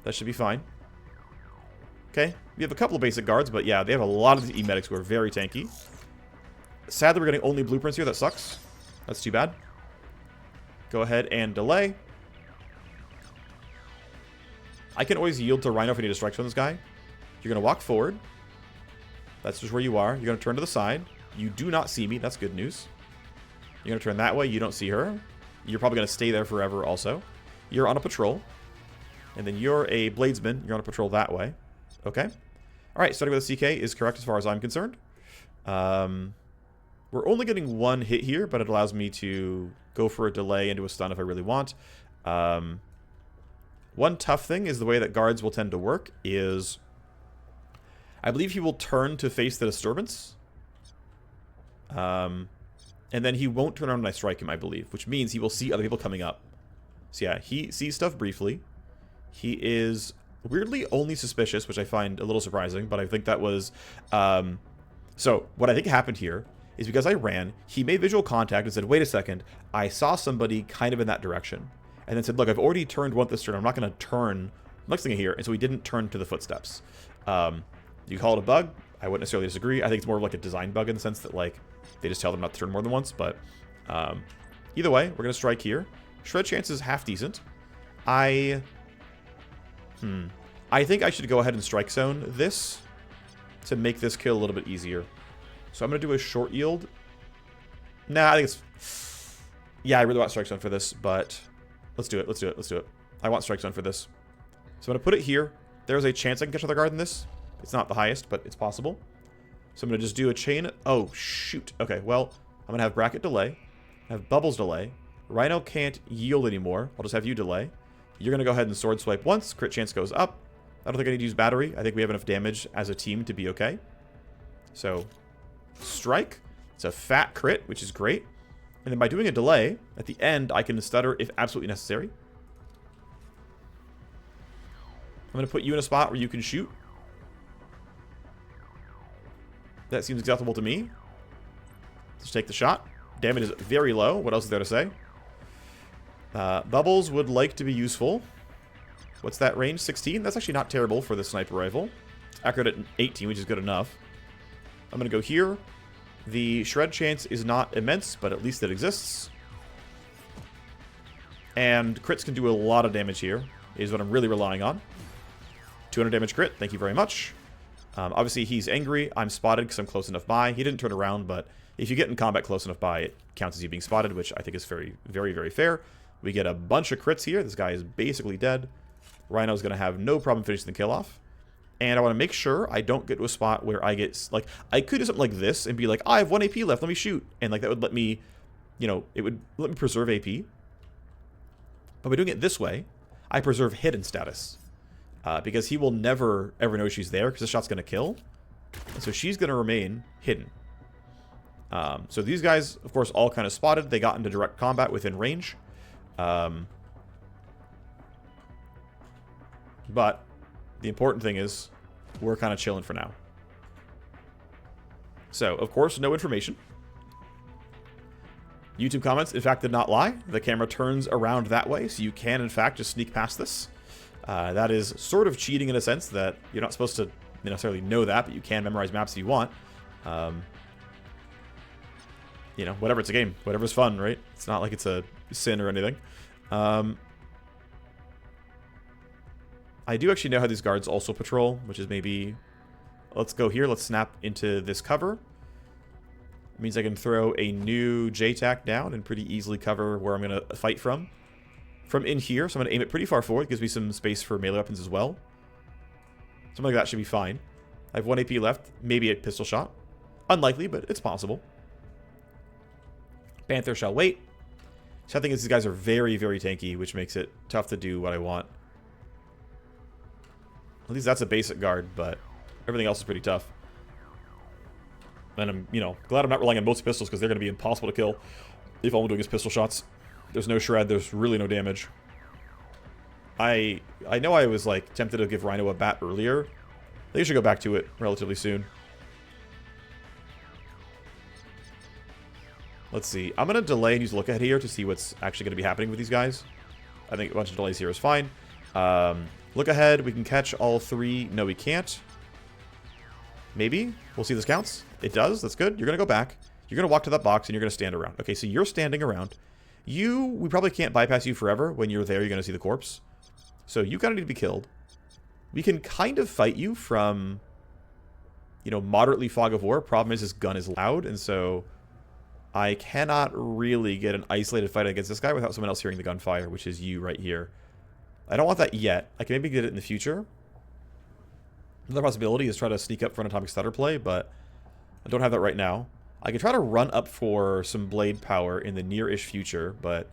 A: That should be fine. Okay. We have a couple of basic guards, but yeah, they have a lot of the E-medics who are very tanky. Sadly, we're getting only blueprints here. That sucks. That's too bad. Go ahead and delay. I can always yield to Rhino if I need a strike from this guy. You're going to walk forward. That's just where you are. You're going to turn to the side. You do not see me. That's good news. You're going to turn that way. You don't see her. You're probably going to stay there forever also. You're on a patrol. And then you're a bladesman. You're on a patrol that way. Okay. All right. Starting with a CK is correct as far as I'm concerned. We're only getting one hit here, but it allows me to go for a delay into a stun if I really want. One tough thing is the way that guards will tend to work is I believe he will turn to face the disturbance. And then he won't turn around when I strike him, I believe, which means he will see other people coming up. So yeah, he sees stuff briefly. He is weirdly only suspicious, which I find a little surprising, but I think that was... so, what I think happened here is because I ran, he made visual contact and said, wait a second, I saw somebody kind of in that direction. And then said, look, I've already turned once this turn, I'm not going to turn next thing here. And so he didn't turn to the footsteps. You call it a bug, I wouldn't necessarily disagree. I think it's more of like a design bug in the sense that, like, they just tell them not to turn more than once, but either way, we're going to strike here. Shred chance is half decent. I think I should go ahead and strike zone this to make this kill a little bit easier. So I'm going to do a short yield. Nah, I think it's... Yeah, I really want strike zone for this, but let's do it. Let's do it. Let's do it. I want strike zone for this. So I'm going to put it here. There's a chance I can catch another guard in this. It's not the highest, but it's possible. So I'm going to just do a chain. Oh, shoot. Okay, well, I'm going to have bracket delay. Have bubbles delay. Rhino can't yield anymore. I'll just have you delay. You're going to go ahead and sword swipe once. Crit chance goes up. I don't think I need to use battery. I think we have enough damage as a team to be okay. So, strike. It's a fat crit, which is great. And then by doing a delay, at the end, I can stutter if absolutely necessary. I'm going to put you in a spot where you can shoot. That seems acceptable to me. Let's take the shot. Damage is very low. What else is there to say? Bubbles would like to be useful. What's that range? 16? That's actually not terrible for the sniper rifle. It's accurate at 18, which is good enough. I'm going to go here. The shred chance is not immense, but at least it exists. And crits can do a lot of damage here, is what I'm really relying on. 200 damage crit, thank you very much. Obviously, he's angry. I'm spotted because I'm close enough by. He didn't turn around, but if you get in combat close enough by, it counts as you being spotted, which I think is very, very, very fair. We get a bunch of crits here. This guy is basically dead. Rhino's going to have no problem finishing the kill off. And I want to make sure I don't get to a spot where I get... Like, I could do something like this and be like, I have 1 AP left, let me shoot. And, like, that would let me... You know, it would let me preserve AP. But by doing it this way, I preserve hidden status. Because he will never, ever know she's there, because the shot's going to kill. And so she's going to remain hidden. So these guys, of course, all kind of spotted. They got into direct combat within range. But the important thing is we're kind of chilling for now. So, of course, no information. YouTube comments, in fact, did not lie. The camera turns around that way, so you can, in fact, just sneak past this. That is sort of cheating in a sense that you're not supposed to necessarily know that, but you can memorize maps if you want. You know, whatever, it's a game. Whatever's fun, right? It's not like it's a sin or anything. I do actually know how these guards also patrol, which is maybe... Let's go here. Let's snap into this cover. It means I can throw a new J-tac down and pretty easily cover where I'm going to fight from. From in here, so I'm going to aim it pretty far forward. It gives me some space for melee weapons as well. Something like that should be fine. I have 1 AP left. Maybe a pistol shot. Unlikely, but it's possible. Panther shall wait. So I think these guys are very, very tanky, which makes it tough to do what I want. At least that's a basic guard, but everything else is pretty tough. And I'm, glad I'm not relying on most pistols because they're going to be impossible to kill if all I'm doing is pistol shots. There's no shred, there's really no damage. I know I was, like, tempted to give Rhino a bat earlier. I think I should go back to it relatively soon. Let's see. I'm going to delay and use look ahead here to see what's actually going to be happening with these guys. I think a bunch of delays here is fine. Look ahead. We can catch all 3. No, we can't. Maybe. We'll see if this counts. It does. That's good. You're going to go back. You're going to walk to that box and you're going to stand around. Okay, so you're standing around. We probably can't bypass you forever. When you're there, you're going to see the corpse. So you kind of need to be killed. We can kind of fight you from, moderately fog of war. Problem is, his gun is loud, and so I cannot really get an isolated fight against this guy without someone else hearing the gunfire, which is you right here. I don't want that yet. I can maybe get it in the future. Another possibility is try to sneak up front atomic stutter play, but I don't have that right now. I can try to run up for some blade power in the near-ish future, but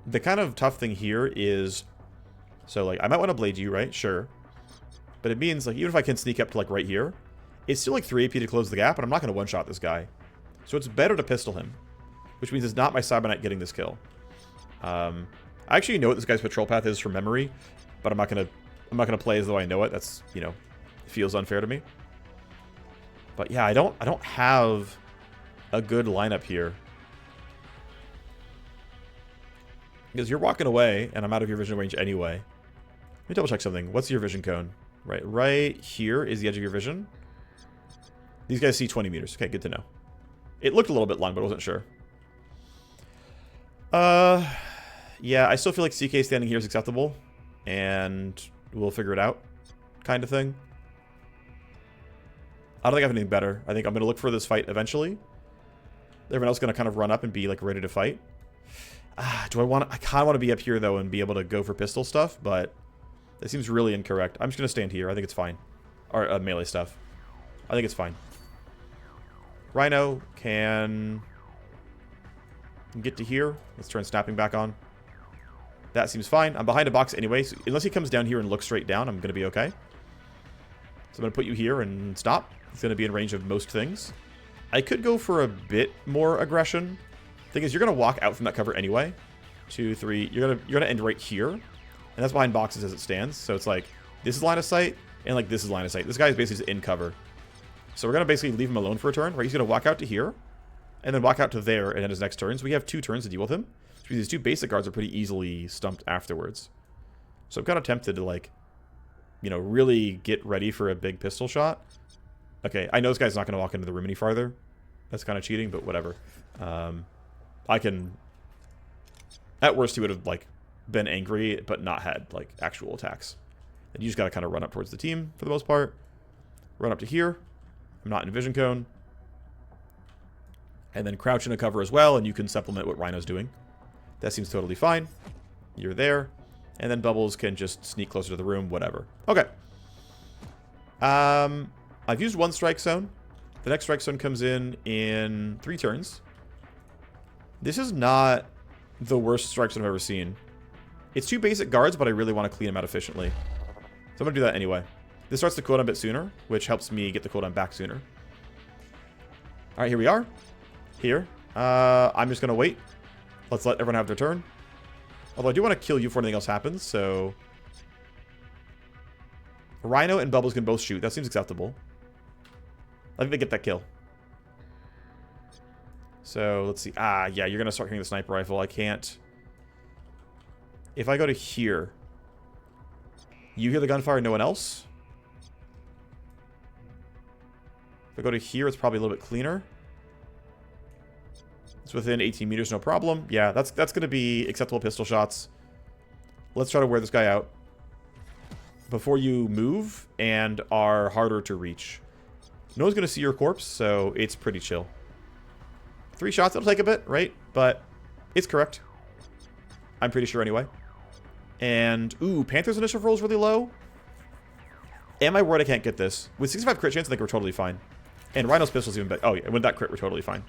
A: the kind of tough thing here is, so, like, I might want to blade you, right? Sure. But it means, like, even if I can sneak up to, like, right here, it's still, like, 3 AP to close the gap, and I'm not going to one-shot this guy. So it's better to pistol him, which means it's not my Cyberknight getting this kill. I actually know what this guy's patrol path is from memory, but I'm not gonna play as though I know it. That's, you know, feels unfair to me. But yeah, I don't have a good lineup here. Because you're walking away, and I'm out of your vision range anyway. Let me double check something. What's your vision cone? Right here is the edge of your vision. These guys see 20 meters. Okay, good to know. It looked a little bit long, but I wasn't sure. Yeah, I still feel like CK standing here is acceptable. And we'll figure it out, kind of thing. I don't think I have anything better. I think I'm going to look for this fight eventually. Everyone else is going to kind of run up and be like ready to fight. Do I want to... I kind of want to be up here, though, and be able to go for pistol stuff, but that seems really incorrect. I'm just going to stand here. I think it's fine. Or melee stuff. I think it's fine. Rhino can get to here. Let's turn snapping back on. That seems fine. I'm behind a box anyway, so unless he comes down here and looks straight down, I'm going to be okay. So I'm going to put you here and stop. It's going to be in range of most things. I could go for a bit more aggression. Thing is, you're going to walk out from that cover anyway. 2, 3. You're gonna end right here. And that's behind boxes as it stands. So it's like, this is line of sight, and like this is line of sight. This guy is basically in cover. So we're going to basically leave him alone for a turn, right? He's going to walk out to here, and then walk out to there, and then his next turn. So we have 2 turns to deal with him. So these 2 basic guards are pretty easily stumped afterwards. So I'm kind of tempted to, like, you know, really get ready for a big pistol shot. Okay, I know this guy's not going to walk into the room any farther. That's kind of cheating, but whatever. I can... At worst, he would have, like, been angry, but not had, like, actual attacks. And you just got to kind of run up towards the team, for the most part. Run up to here. I'm not in vision cone. And then crouch in a cover as well, and you can supplement what Rhino's doing. That seems totally fine. You're there. And then Bubbles can just sneak closer to the room, whatever. Okay. I've used 1 strike zone. The next strike zone comes in 3 turns. This is not the worst strike zone I've ever seen. It's 2 basic guards, but I really want to clean them out efficiently. So I'm going to do that anyway. This starts the cooldown a bit sooner, which helps me get the cooldown back sooner. Alright, here we are. Here. I'm just going to wait. Let's let everyone have their turn. Although I do want to kill you before anything else happens, so... Rhino and Bubbles can both shoot. That seems acceptable. I think they get that kill. So, let's see. Yeah, you're going to start hitting the sniper rifle. I can't... If I go to here... You hear the gunfire, no one else? If I go to here, it's probably a little bit cleaner. It's within 18 meters, no problem. Yeah, that's going to be acceptable pistol shots. Let's try to wear this guy out before you move and are harder to reach. No one's going to see your corpse, so it's pretty chill. 3 shots, it'll take a bit, right? But it's correct. I'm pretty sure anyway. And, ooh, Panther's initial roll is really low. Am I worried I can't get this? With 65 crit chance, I think we're totally fine. And Rhino's pistol's even better. Oh, yeah, with that crit, we're totally fine.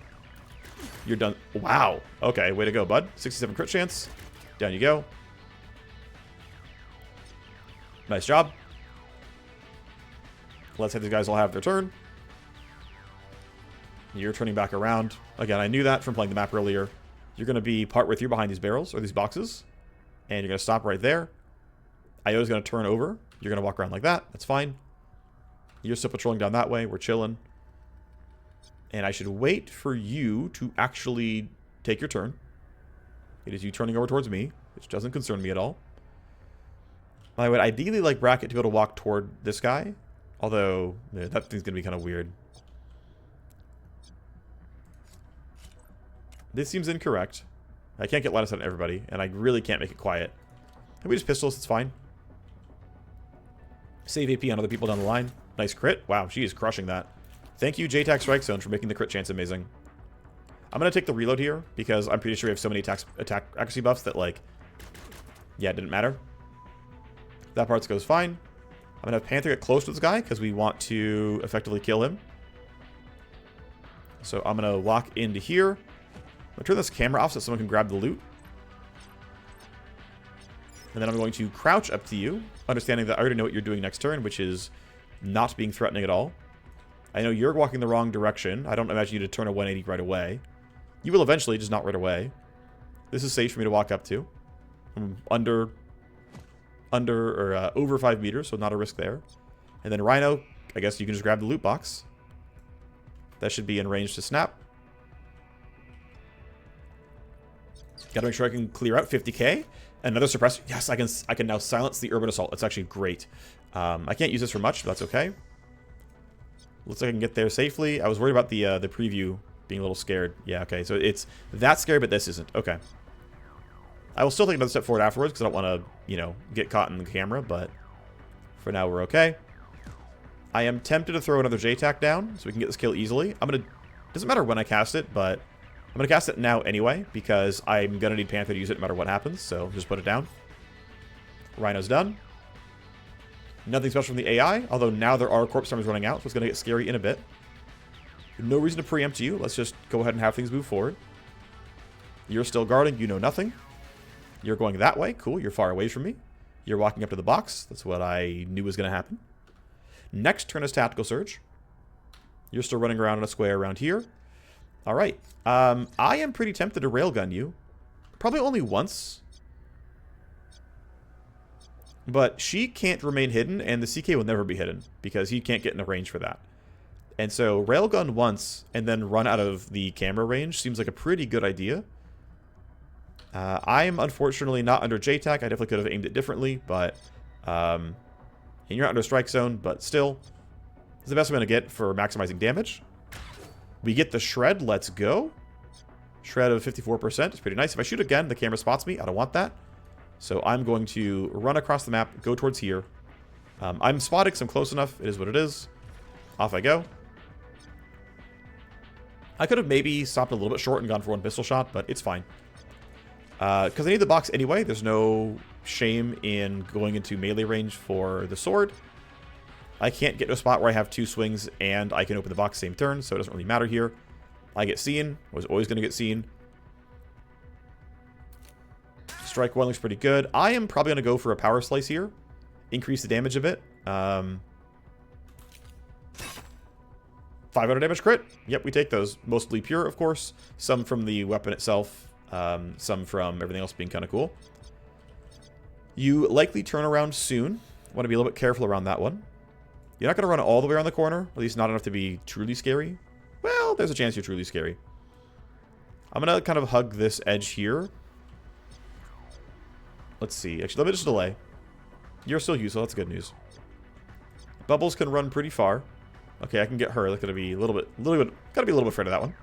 A: You're done. Wow. Okay, way to go, bud. 67 crit chance. Down you go. Nice job. Let's have these guys all have their turn. You're turning back around. Again, I knew that from playing the map earlier. You're going to be partway through behind these barrels, or these boxes. And you're going to stop right there. Io's going to turn over. You're going to walk around like that. That's fine. You're still patrolling down that way. We're chilling. And I should wait for you to actually take your turn. It is you turning over towards me, which doesn't concern me at all. I would ideally like Bracket to be able to walk toward this guy. Although, yeah, that thing's going to be kind of weird. This seems incorrect. I can't get line of sight on everybody, and I really can't make it quiet. Can we just pistols? It's fine. Save AP on other people down the line. Nice crit. Wow, she is crushing that. Thank you, JTAC Strike Zone, for making the crit chance amazing. I'm going to take the reload here, because I'm pretty sure we have so many attack accuracy buffs that, like... Yeah, it didn't matter. That part goes fine. I'm going to have Panther get close to this guy, because we want to effectively kill him. So I'm going to walk into here. I'm going to turn this camera off so someone can grab the loot. And then I'm going to crouch up to you, understanding that I already know what you're doing next turn, which is not being threatening at all. I know you're walking the wrong direction. I don't imagine you to turn a 180 right away. You will eventually, just not right away. This is safe for me to walk up to. under or over 5 meters, so not a risk there. And then Rhino, I guess you can just grab the loot box. That should be in range to snap. Gotta make sure I can clear out 50k. Another suppressor. Yes, I can now silence the urban assault. That's actually great. I can't use this for much, but that's okay. Looks like I can get there safely. I was worried about the preview being a little scared. Yeah, okay. So it's that scary, but this isn't. Okay. I will still take another step forward afterwards because I don't want to, you know, get caught in the camera, but for now we're okay. I am tempted to throw another J-Tac down so we can get this kill easily. Doesn't matter when I cast it, but I'm going to cast it now anyway because I'm going to need Panther to use it no matter what happens, so just put it down. Rhino's done. Nothing special from the AI, although now there are corpse numbers running out, so it's going to get scary in a bit. No reason to preempt you. Let's just go ahead and have things move forward. You're still guarding. You know nothing. You're going that way. Cool. You're far away from me. You're walking up to the box. That's what I knew was going to happen. Next turn is Tactical Surge. You're still running around in a square around here. All right. I am pretty tempted to railgun you. Probably only once. But she can't remain hidden, and the CK will never be hidden because he can't get in a range for that. And so railgun once and then run out of the camera range seems like a pretty good idea. I'm unfortunately not under JTAC. I definitely could have aimed it differently, but and you're not under strike zone, but still, it's the best I'm going to get for maximizing damage. We get the shred. Let's go. Shred of 54% is pretty nice. If I shoot again, the camera spots me. I don't want that. So I'm going to run across the map, go towards here. I'm spotted because I'm close enough. It is what it is. Off I go. I could have maybe stopped a little bit short and gone for one pistol shot, but it's fine. Because I need the box anyway. There's no shame in going into melee range for the sword. I can't get to a spot where I have 2 swings and I can open the box same turn, so it doesn't really matter here. I get seen. Was always going to get seen. Strike 1 looks pretty good. I am probably going to go for a power slice here. Increase the damage a bit. 500 damage crit. Yep, we take those. Mostly pure, of course. Some from the weapon itself. Some from everything else being kind of cool. You likely turn around soon. Want to be a little bit careful around that one. You're not going to run all the way around the corner. At least not enough to be truly scary. Well, there's a chance you're truly scary. I'm going to kind of hug this edge here. Let's see. Actually, let me just delay. You're still useful. That's good news. Bubbles can run pretty far. Okay, I can get her. That's going to be a little bit, gotta be a little bit afraid of that one.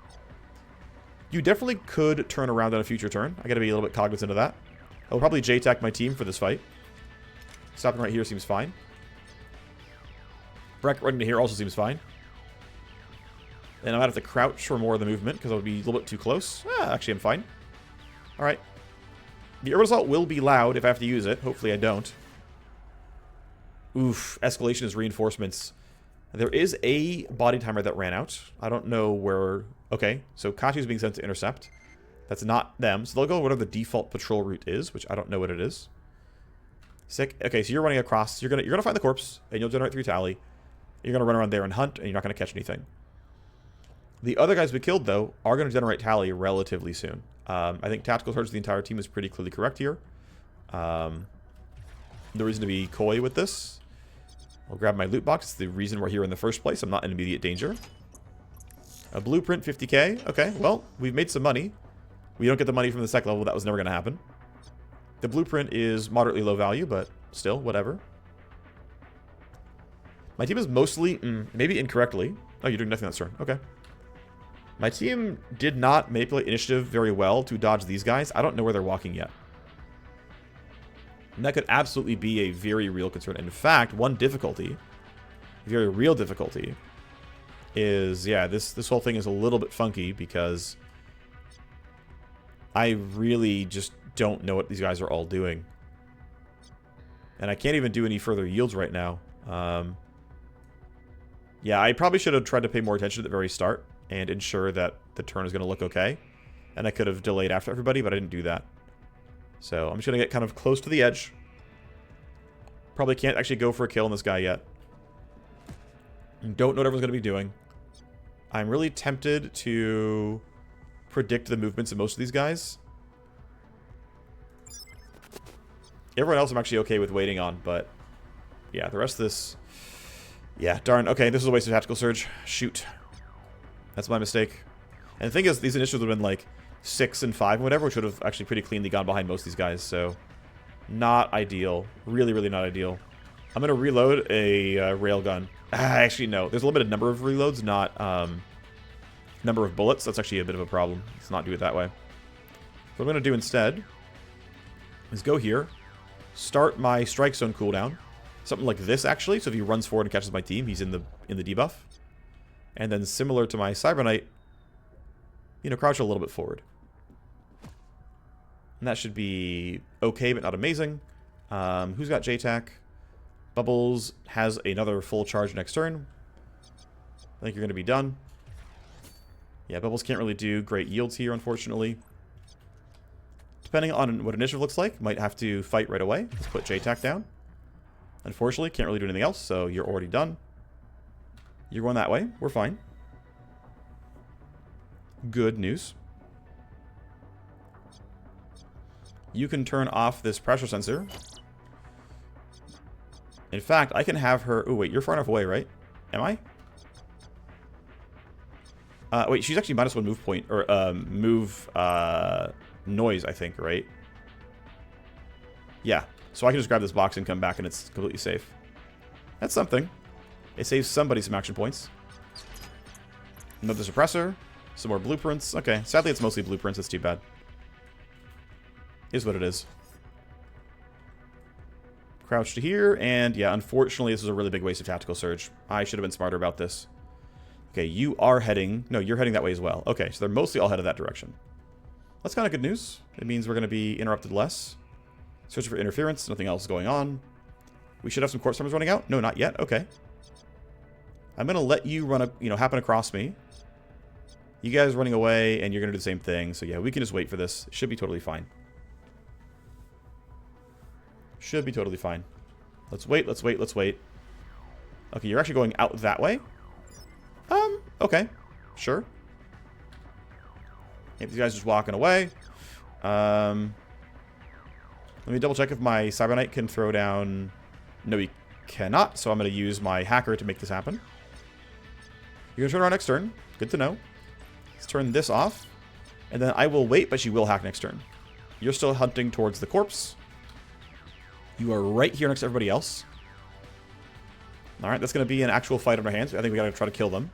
A: You definitely could turn around on a future turn. I got to be a little bit cognizant of that. I'll probably J-Tac my team for this fight. Stopping right here seems fine. Bracket running to here also seems fine. And I might have to crouch for more of the movement because I would be a little bit too close. Actually, I'm fine. All right. The urban assault will be loud if I have to use it. Hopefully I don't. Oof. Escalation is reinforcements. There is a body timer that ran out. I don't know where... Okay, so Kachi's being sent to intercept. That's not them. So they'll go whatever the default patrol route is, which I don't know what it is. Sick. Okay, so you're running across. You're gonna find the corpse, and you'll generate 3 tally. You're gonna run around there and hunt, and you're not gonna catch anything. The other guys we killed, though, are gonna generate tally relatively soon. I think Tactical Surge of the entire team is pretty clearly correct here. The reason to be coy with this. I'll grab my loot box. It's the reason we're here in the first place. I'm not in immediate danger. A blueprint, 50k. Okay, well, we've made some money. We don't get the money from the sec level. That was never going to happen. The blueprint is moderately low value, but still, whatever. My team is mostly, maybe incorrectly. Oh, you're doing nothing that turn. Okay. My team did not manipulate initiative very well to dodge these guys. I don't know where they're walking yet. And that could absolutely be a very real concern. In fact, one difficulty, very real difficulty, is, yeah, this whole thing is a little bit funky because I really just don't know what these guys are all doing. And I can't even do any further yields right now. Yeah, I probably should have tried to pay more attention at the very start and ensure that the turn is going to look okay. And I could have delayed after everybody, but I didn't do that. So I'm just going to get kind of close to the edge. Probably can't actually go for a kill on this guy yet. Don't know what everyone's going to be doing. I'm really tempted to predict the movements of most of these guys. Everyone else I'm actually okay with waiting on, but yeah, the rest of this... Yeah, darn. Okay, this is a waste of Tactical Surge. Shoot. That's my mistake. And the thing is, these initiatives would have been like 6 and 5 and whatever, which would have actually pretty cleanly gone behind most of these guys, so... Not ideal. Really, really not ideal. I'm going to reload a railgun. Actually, no. There's a limited number of reloads, not number of bullets. That's actually a bit of a problem. Let's not do it that way. What I'm going to do instead is go here, start my strike zone cooldown. Something like this, actually. So if he runs forward and catches my team, he's in the debuff. And then similar to my Cyber Knight, you know, crouch a little bit forward. And that should be okay, but not amazing. Who's got JTAC? Bubbles has another full charge next turn. I think you're going to be done. Yeah, Bubbles can't really do great yields here, unfortunately. Depending on what initiative looks like, might have to fight right away. Let's put JTAC down. Unfortunately, can't really do anything else, so you're already done. You're going that way. We're fine. Good news. You can turn off this pressure sensor. In fact, I can have her... Oh, wait, you're far enough away, right? Am I? Wait, she's actually -1 move point, or move noise, I think, right? Yeah, so I can just grab this box and come back and it's completely safe. That's something. It saves somebody some action points. Another suppressor. Some more blueprints. Okay, sadly it's mostly blueprints, it's too bad. Is what it is. Crouch to here, and yeah, unfortunately this is a really big waste of Tactical Surge. I should have been smarter about this. Okay, you are heading... No, you're heading that way as well. Okay, so they're mostly all headed that direction. That's kind of good news. It means we're going to be interrupted less. Searching for interference, nothing else going on. We should have some corpse numbers running out. No, not yet. Okay. I'm going to let you run, happen across me. You guys running away, and you're going to do the same thing. So yeah, we can just wait for this. It should be totally fine. Should be totally fine. Let's wait, let's wait, let's wait. Okay, you're actually going out that way? Okay. Sure. These guys just walking away. Let me double check if my Cyber Knight can throw down... No, he cannot, so I'm going to use my hacker to make this happen. You're going to turn around next turn. Good to know. Let's turn this off. And then I will wait, but she will hack next turn. You're still hunting towards the corpse. You are right here next to everybody else. Alright, that's going to be an actual fight on our hands. I think we got to try to kill them.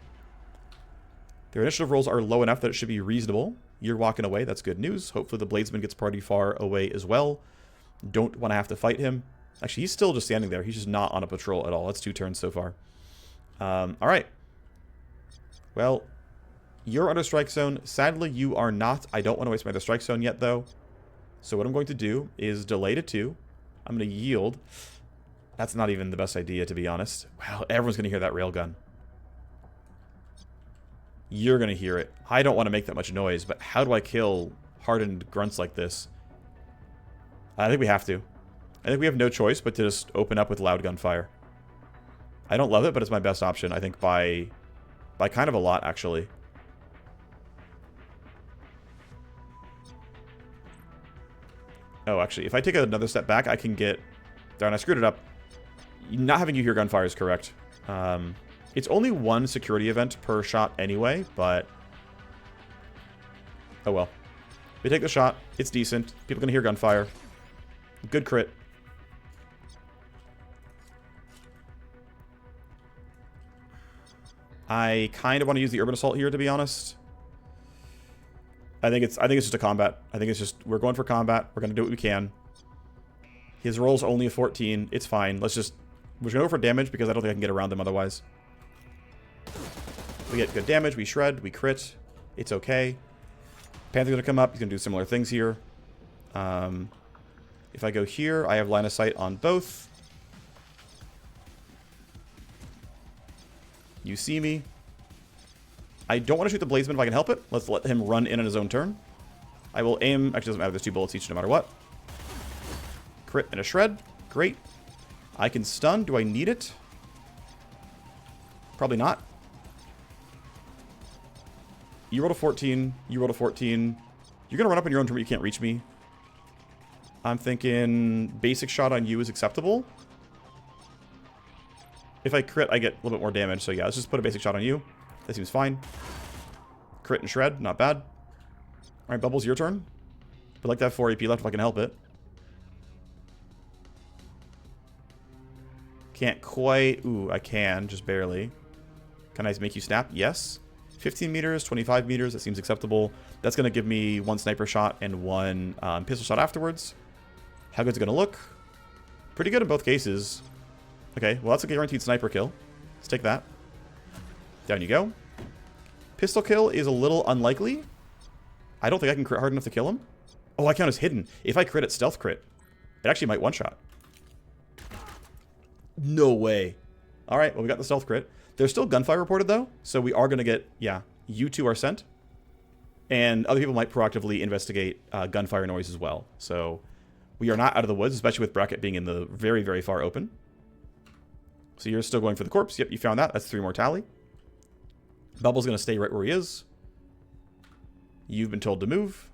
A: Their initiative rolls are low enough that it should be reasonable. You're walking away. That's good news. Hopefully the Bladesman gets pretty far away as well. Don't want to have to fight him. Actually, he's still just standing there. He's just not on a patrol at all. That's 2 turns so far. Alright. Well, you're under strike zone. Sadly, you are not. I don't want to waste my other strike zone yet, though. So what I'm going to do is delay to 2. I'm going to yield. That's not even the best idea, to be honest. Wow, everyone's going to hear that railgun. You're going to hear it. I don't want to make that much noise, but how do I kill hardened grunts like this? I think we have to. I think we have no choice but to just open up with loud gunfire. I don't love it, but it's my best option, I think, by kind of a lot, actually. Oh, actually, if I take another step back, I can get... Darn, I screwed it up. Not having you hear gunfire is correct. It's only 1 security event per shot anyway, but... Oh well. We take the shot. It's decent. People can hear gunfire. Good crit. I kind of want to use the Urban Assault here, to be honest. I think it's just a combat. I think it's just, we're going for combat. We're going to do what we can. His roll's only a 14. It's fine. We're just going to go for damage because I don't think I can get around them otherwise. We get good damage. We shred. We crit. It's okay. Panther's going to come up. He's going to do similar things here. If I go here, I have line of sight on both. You see me. I don't want to shoot the Bladesman if I can help it. Let's let him run in on his own turn. I will aim. Actually, doesn't matter. There's 2 bullets each no matter what. Crit and a shred. Great. I can stun. Do I need it? Probably not. You rolled a 14. You rolled a 14. You're going to run up on your own turn, but you can't reach me. I'm thinking basic shot on you is acceptable. If I crit, I get a little bit more damage. So yeah, let's just put a basic shot on you. That seems fine. Crit and shred, not bad. Alright, Bubbles, your turn. I'd like to have 4 AP left if I can help it. Can't quite. Ooh, I can, just barely. Can I make you snap? Yes. 15 meters, 25 meters, that seems acceptable. That's going to give me 1 sniper shot and 1 pistol shot afterwards. How good's it going to look? Pretty good in both cases. Okay, well, that's a guaranteed sniper kill. Let's take that. Down you go. Pistol kill is a little unlikely. I don't think I can crit hard enough to kill him. Oh, I count as hidden. If I crit it, stealth crit. It actually might one-shot. No way. Alright, well, we got the stealth crit. There's still gunfire reported, though. So we are going to get, yeah, you two are sent. And other people might proactively investigate gunfire noise as well. So we are not out of the woods, especially with Bracket being in the very, very far open. So you're still going for the corpse. Yep, you found that. That's 3 more tally. Bubble's going to stay right where he is. You've been told to move.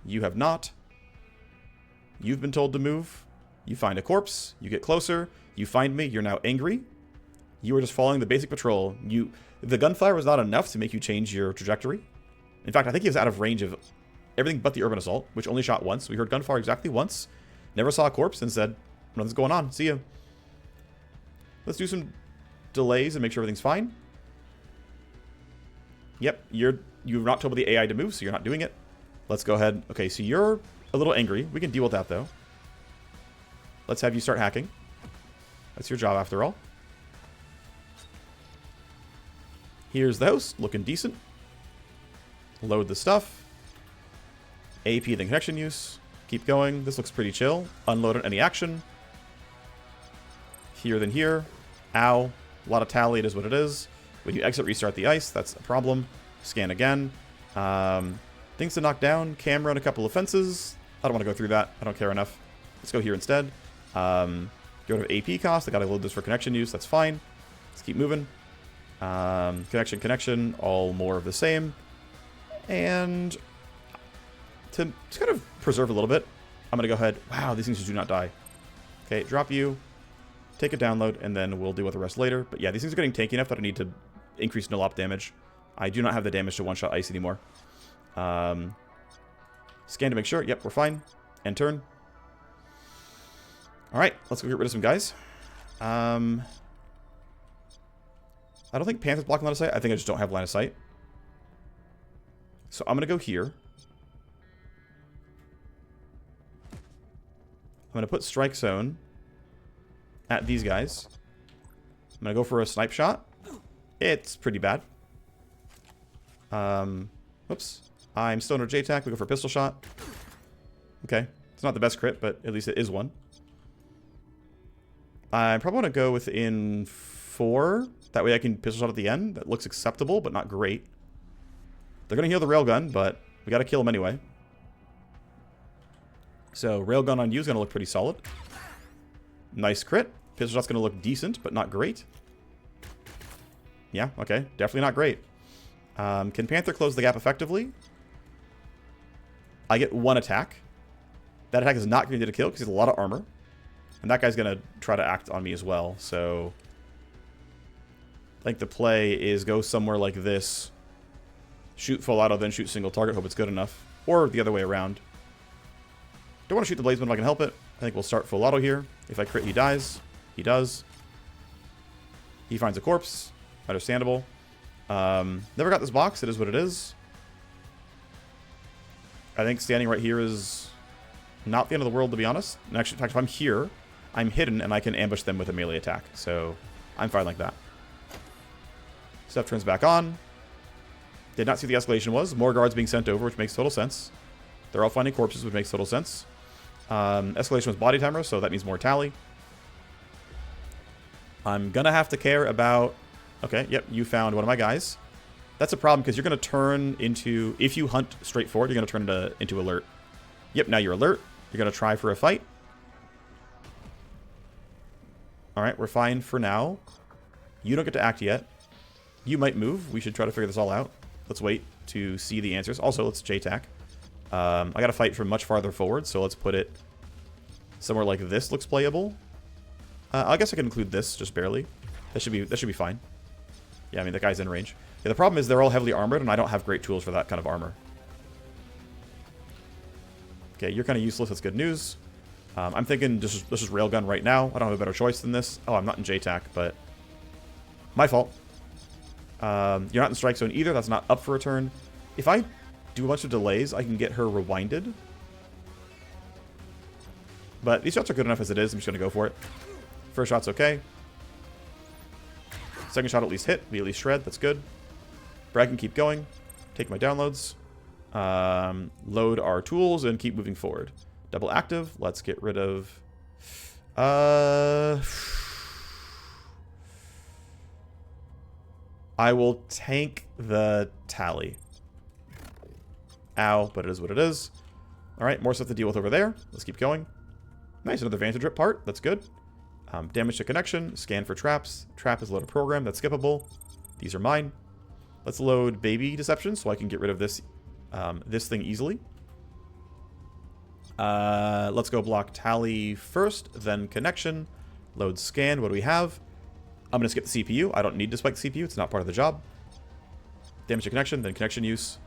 A: You have not. You've been told to move. You find a corpse. You get closer. You find me. You're now angry. You were just following the basic patrol. The gunfire was not enough to make you change your trajectory. In fact, I think he was out of range of everything but the urban assault, which only shot once. We heard gunfire exactly once. Never saw a corpse and said, nothing's going on. See ya. Let's do some delays and make sure everything's fine. Yep, you're not told by the AI to move, so you're not doing it. Let's go ahead. Okay, so you're a little angry. We can deal with that, though. Let's have you start hacking. That's your job, after all. Here's the house, looking decent. Load the stuff. AP, then connection use. Keep going. This looks pretty chill. Unload on any action. Here, then here. Ow. A lot of tally, it is what it is. When you exit, restart the ice. That's a problem. Scan again. Things to knock down. Camera and a couple of fences. I don't want to go through that. I don't care enough. Let's go here instead. Go to AP cost. I got to load this for connection use. That's fine. Let's keep moving. Connection. All more of the same. And to kind of preserve a little bit, I'm going to go ahead. Wow, these things just do not die. Okay, drop you. Take a download, and then we'll deal with the rest later. But yeah, these things are getting tanky enough that I need to increase null op damage. I do not have the damage to one-shot ice anymore. Scan to make sure. Yep, we're fine. End turn. Alright, let's go get rid of some guys. I don't think Panther's blocking line of sight. I think I just don't have line of sight. So I'm going to go here. I'm going to put strike zone at these guys. I'm going to go for a snipe shot. It's pretty bad. Whoops. I'm still under J-Tac. We go for a pistol shot. Okay. It's not the best crit, but at least it is one. I probably want to go within 4. That way I can pistol shot at the end. That looks acceptable, but not great. They're going to heal the railgun, but we got to kill them anyway. So railgun on you is going to look pretty solid. Nice crit. Pistol shot's going to look decent, but not great. Yeah, okay. Definitely not great. Can Panther close the gap effectively? I get 1 attack. That attack is not going to get a kill because he has a lot of armor. And that guy's going to try to act on me as well. So I think the play is go somewhere like this. Shoot full auto, then shoot single target. Hope it's good enough. Or the other way around. Don't want to shoot the Blazeman if I can help it. I think we'll start full auto here. If I crit, he dies. He does. He finds a corpse. Understandable. Never got this box. It is what it is. I think standing right here is not the end of the world, to be honest. And actually, in fact, if I'm here, I'm hidden and I can ambush them with a melee attack. So I'm fine like that. Stuff turns back on. Did not see the escalation was. More guards being sent over, which makes total sense. They're all finding corpses, which makes total sense. Escalation was body timer, so that means more tally. I'm going to have to care about... Okay, yep, you found one of my guys. That's a problem because you're going to turn into... If you hunt straight forward, you're going to turn into alert. Yep, now you're alert. You're going to try for a fight. Alright, we're fine for now. You don't get to act yet. You might move. We should try to figure this all out. Let's wait to see the answers. Also, let's J-Tac. I got to fight from much farther forward, so let's put it somewhere like this looks playable. I guess I can include this, just barely. That should be fine. Yeah, I mean, that guy's in range. Yeah, the problem is they're all heavily armored, and I don't have great tools for that kind of armor. Okay, you're kind of useless. That's good news. I'm thinking this is railgun right now. I don't have a better choice than this. Oh, I'm not in JTAC, but my fault. You're not in strike zone either. That's not up for a turn. If I do a bunch of delays, I can get her rewinded. But these shots are good enough as it is. I'm just going to go for it. First shot's okay. Second shot at least hit. We at least shred. That's good. Brad can keep going. Take my downloads. Load our tools and keep moving forward. Double active. Let's get rid of... I will tank the tally. Ow, but it is what it is. Alright, more stuff to deal with over there. Let's keep going. Nice, another Vantage Rip part. That's good. Damage to connection. Scan for traps. Trap is loaded program. That's skippable. These are mine. Let's load Baby Deception so I can get rid of this this thing easily. Let's go block Tally first, then Connection. Load Scan. What do we have? I'm going to skip the CPU. I don't need to spike the CPU. It's not part of the job. Damage to connection, then connection use.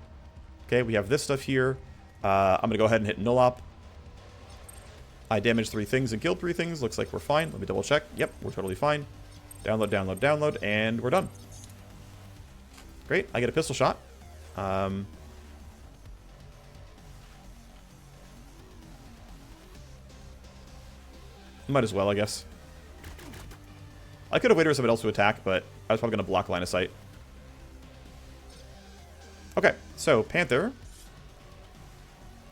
A: Okay, we have this stuff here. I'm going to go ahead and hit null op. I damaged 3 things and killed 3 things. Looks like we're fine. Let me double check. Yep, we're totally fine. Download, download, download, and we're done. Great. I get a pistol shot. Might as well, I guess. I could have waited for somebody else to attack, but I was probably going to block line of sight. Okay, so Panther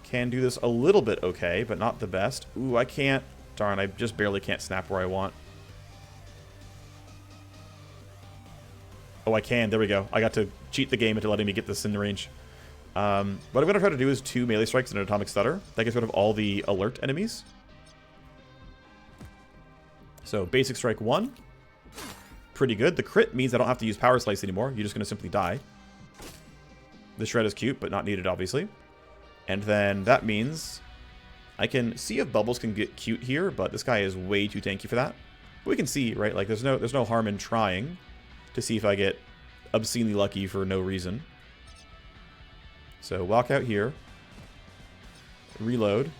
A: can do this a little bit okay, but not the best. Ooh, I can't. Darn, I just barely can't snap where I want. Oh, I can. There we go. I got to cheat the game into letting me get this in the range. What I'm going to try to do is 2 melee strikes and an atomic stutter. That gets rid of all the alert enemies. So, basic strike 1. Pretty good. The crit means I don't have to use power slice anymore. You're just going to simply die. The shred is cute, but not needed, obviously. And then that means I can see if bubbles can get cute here, but this guy is way too tanky for that. But we can see, right? Like, there's no harm in trying to see if I get obscenely lucky for no reason. So, walk out here. Reload.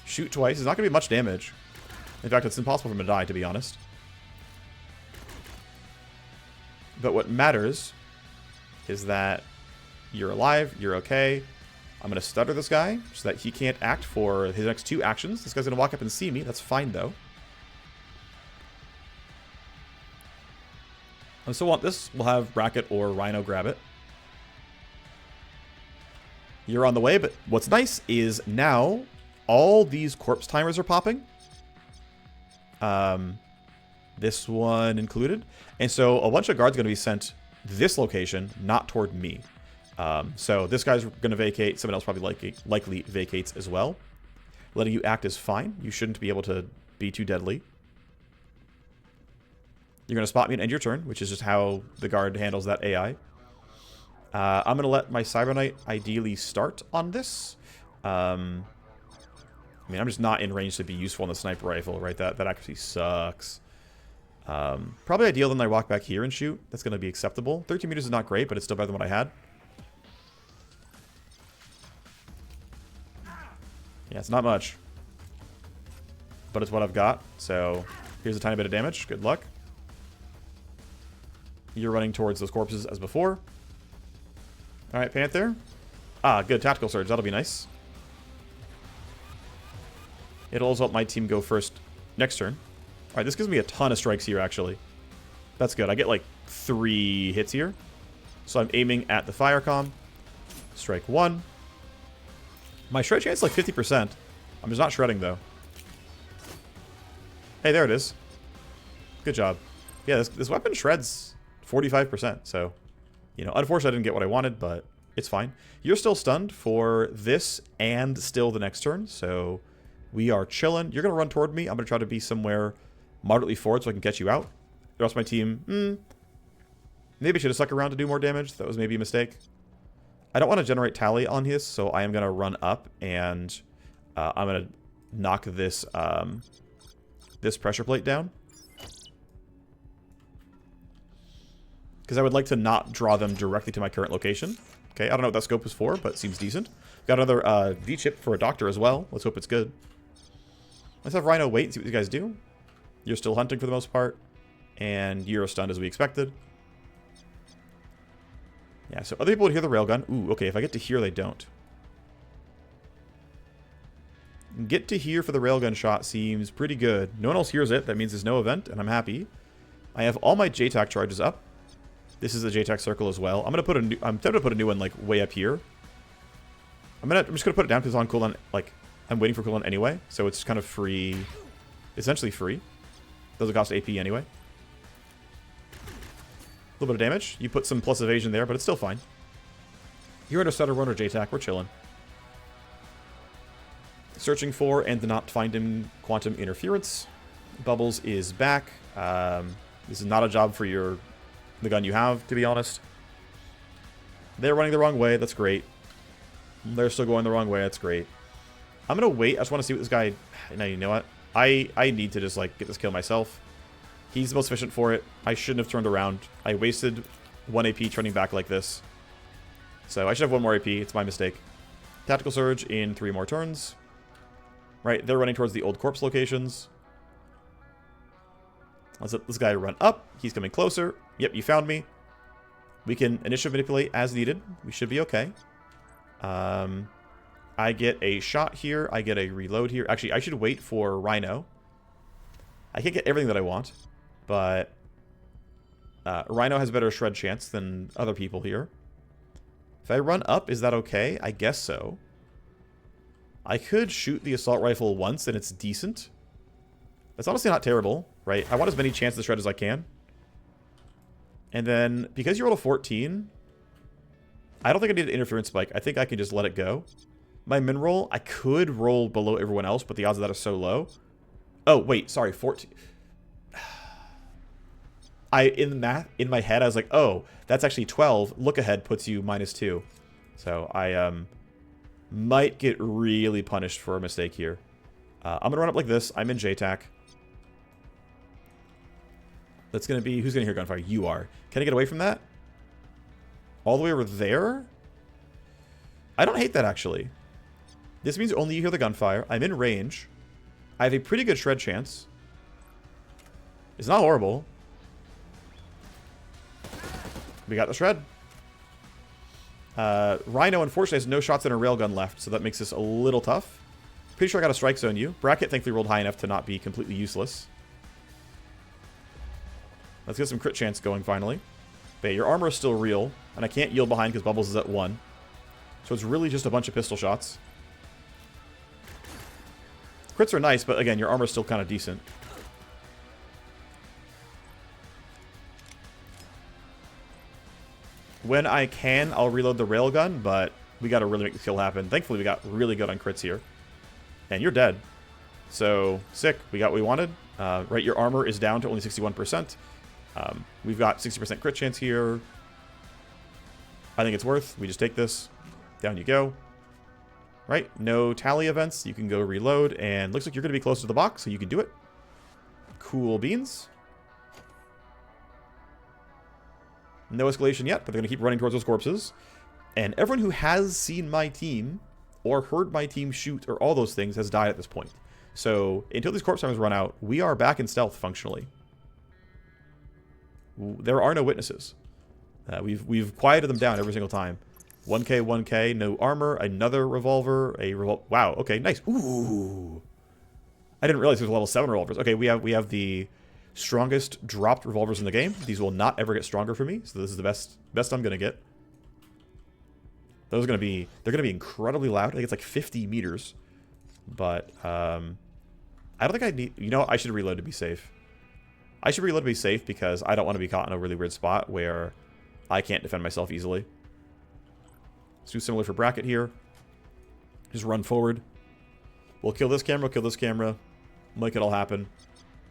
A: Shoot twice. It's not going to be much damage. In fact, it's impossible for him to die, to be honest. But what matters is that you're alive, you're okay. I'm going to stutter this guy so that he can't act for his next 2 actions. This guy's going to walk up and see me. That's fine, though. I still want this. We'll have Bracket or Rhino grab it. You're on the way, but what's nice is now all these corpse timers are popping. This one included. And so a bunch of guards are going to be sent this location, not toward me. So this guy's going to vacate. Someone else probably likely vacates as well. Letting you act is fine. You shouldn't be able to be too deadly. You're going to spot me and end your turn, which is just how the guard handles that AI. I'm going to let my Cyber Knight ideally start on this. I mean, I'm just not in range to be useful in the sniper rifle, right? That accuracy sucks. Probably ideal then I walk back here and shoot. That's going to be acceptable. 13 meters is not great, but it's still better than what I had. Yeah, it's not much. But it's what I've got. So here's a tiny bit of damage. Good luck. You're running towards those corpses as before. Alright, Panther. Ah, good. Tactical Surge. That'll be nice. It'll also help my team go first next turn. Alright, this gives me a ton of strikes here, actually. That's good. I get like 3 hits here. So I'm aiming at the Firecom. Strike 1. My shred chance is like 50%. I'm just not shredding, though. Hey, there it is. Good job. Yeah, this weapon shreds 45%, so... You know, unfortunately I didn't get what I wanted, but it's fine. You're still stunned for this and still the next turn, so we are chilling. You're going to run toward me. I'm going to try to be somewhere moderately forward so I can catch you out. The rest of my team, maybe should have stuck around to do more damage. That was maybe a mistake. I don't want to generate tally on his, so I am going to run up and I'm going to knock this this pressure plate down. Because I would like to not draw them directly to my current location. Okay, I don't know what that scope is for, but it seems decent. Got another V-chip for a doctor as well. Let's hope it's good. Let's have Rhino wait and see what you guys do. You're still hunting for the most part. And Euro stunned as we expected. Yeah, so other people would hear the railgun. Ooh, okay, if I get to here, they don't. Get to here for the railgun shot seems pretty good. No one else hears it. That means there's no event, and I'm happy. I have all my JTAC charges up. This is the JTAC circle as well. I'm tempted to put a new one like way up here. I'm just gonna put it down because it's on cooldown. Like I'm waiting for cooldown anyway, so it's kind of free, essentially free. Doesn't cost AP anyway. A little bit of damage. You put some plus evasion there, but it's still fine. You're under Stutter Run or JTAC. We're chilling. Searching for and did not find him quantum interference. Bubbles is back. This is not a job for the gun you have, to be honest. They're running the wrong way. That's great. They're still going the wrong way. That's great. I'm going to wait. I just want to see what this guy... Now, you know what? I need to just, like, get this kill myself. He's the most efficient for it. I shouldn't have turned around. I wasted 1 AP turning back like this. So I should have 1 more AP. It's my mistake. Tactical Surge in 3 more turns. Right, they're running towards the old corpse locations. Let's let this guy run up. He's coming closer. Yep, you found me. We can initiative manipulate as needed. We should be okay. I get a shot here. I get a reload here. Actually, I should wait for Rhino. I can't get everything that I want, but Rhino has better shred chance than other people here. If I run up, is that okay? I guess so. I could shoot the assault rifle once, and it's decent. That's honestly not terrible, right? I want as many chances to shred as I can. And then, because you rolled a 14, I don't think I need an interference spike. I think I can just let it go. My min roll, I could roll below everyone else, but the odds of that are so low. Oh, wait, sorry, 14. In my head, I was like, oh, that's actually 12. Look ahead puts you -2. So I might get really punished for a mistake here. I'm going to run up like this. I'm in JTAC. That's going to be... Who's going to hear gunfire? You are. Can I get away from that? All the way over there? I don't hate that, actually. This means only you hear the gunfire. I'm in range. I have a pretty good shred chance. It's not horrible. We got the shred. Rhino, unfortunately, has no shots in a railgun left, so that makes this a little tough. Pretty sure I got a strike zone you. Bracket thankfully rolled high enough to not be completely useless. Let's get some crit chance going finally. But yeah, your armor is still real, and I can't yield behind because Bubbles is at 1. So it's really just a bunch of pistol shots. Crits are nice, but again, your armor is still kind of decent. When I can, I'll reload the railgun, but we got to really make the kill happen. Thankfully, we got really good on crits here. And you're dead. So, sick. We got what we wanted. Right, your armor is down to only 61%. We've got 60% crit chance here. I think it's worth. We just take this. Down you go. Right, no tally events. You can go reload, and looks like you're going to be close to the box, so you can do it. Cool beans. No escalation yet, but they're going to keep running towards those corpses. And everyone who has seen my team or heard my team shoot or all those things has died at this point. So until these corpse timers run out, we are back in stealth functionally. There are no witnesses. We've quieted them down every single time. 1k, 1k, no armor, another revolver, wow, okay, nice. Ooh. I didn't realize there was level 7 revolvers. Okay, we have the strongest dropped revolvers in the game. These will not ever get stronger for me, so this is the best I'm gonna get. They're gonna be incredibly loud. I think it's like 50 meters. But I don't think I need, you know, I should reload to be safe. I should reload to be safe because I don't want to be caught in a really weird spot where I can't defend myself easily. Let's do similar for bracket here. Just run forward. We'll kill this camera, make it all happen.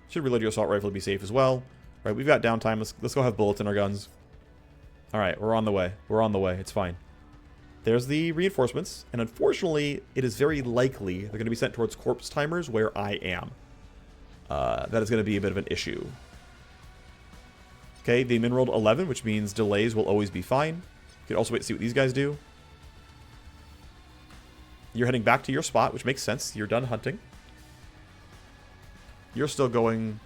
A: Should reload your assault rifle to be safe as well. All right, we've got downtime. Let's go have bullets in our guns. All right, we're on the way. We're on the way. It's fine. there's the reinforcements. And unfortunately, it is very likely they're going to be sent towards corpse timers where I am. That is going to be a bit of an issue. Okay, they min-rolled 11, which means delays will always be fine. You can also wait to see what these guys do. You're heading back to your spot, which makes sense. You're done hunting. You're still going...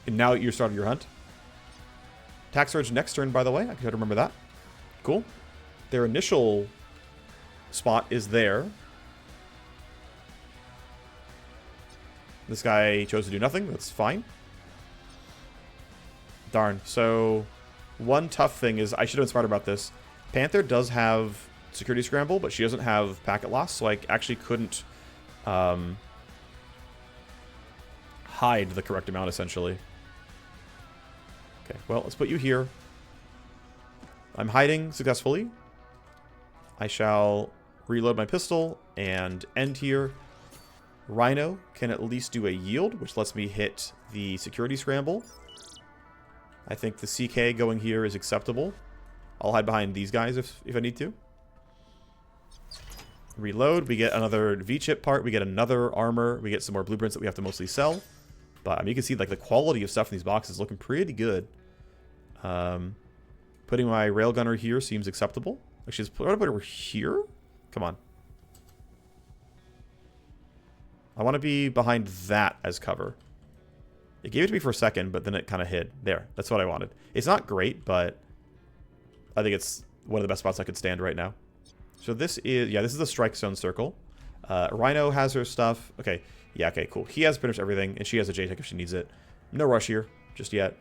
A: And now you're starting your hunt. Attack Surge next turn, by the way. I can try to remember that. Cool. Their initial spot is there. This guy chose to do nothing. That's fine. Darn. So, one tough thing is, I should have been smarter about this. Panther does have security scramble, but she doesn't have packet loss, so I actually couldn't hide the correct amount, essentially. Okay, well, let's put you here. I'm hiding successfully. I shall reload my pistol and end here. Rhino can at least do a yield, which lets me hit the security scramble. I think the CK going here is acceptable. I'll hide behind these guys if I need to. Reload. We get another V-chip part. We get another armor. We get some more blueprints that we have to mostly sell. But I mean, you can see like the quality of stuff in these boxes is looking pretty good. Putting my railgunner here seems acceptable. Actually, let's put it over here. Come on. I want to be behind that as cover. It gave it to me for a second, but then it kind of hid. There. That's what I wanted. It's not great, but I think it's one of the best spots I could stand right now. So this is, yeah, this is the strike zone circle. Rhino has her stuff. Okay. Yeah, okay, cool. He has pretty much everything, and she has a JTech if she needs it. No rush here, just yet.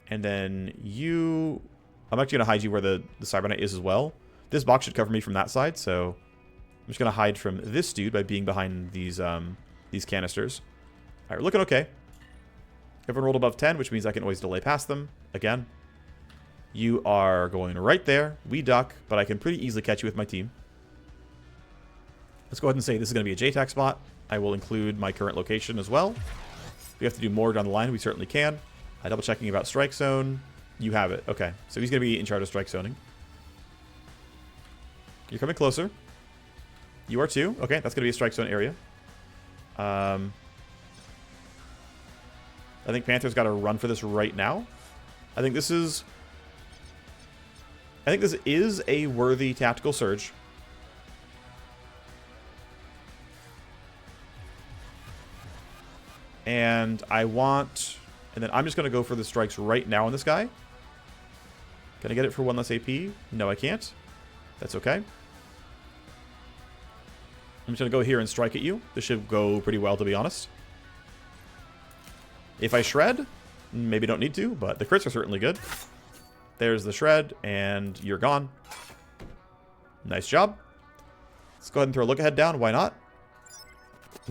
A: And then you... I'm actually going to hide you where the Cyberknight is as well. This box should cover me from that side, so I'm just going to hide from this dude by being behind these canisters. All right, we're looking okay. Everyone rolled above 10, which means I can always delay past them. Again, you are going right there. We duck, but I can pretty easily catch you with my team. Let's go ahead and say this is going to be a JTAC spot. I will include my current location as well. If we have to do more down the line, we certainly can. Double checking about strike zone. You have it. Okay. So he's going to be in charge of strike zoning. You're coming closer. You are too. Okay, that's going to be a strike zone area. I think Panther's got to run for this right now. I think this is a worthy tactical surge. And I want... And then I'm just going to go for the strikes right now on this guy. Can I get it for one less AP? No, I can't. That's okay. I'm just going to go here and strike at you. This should go pretty well, to be honest. If I shred, maybe don't need to, but the crits are certainly good. There's the shred, and you're gone. Nice job. Let's go ahead and throw a look ahead down. Why not?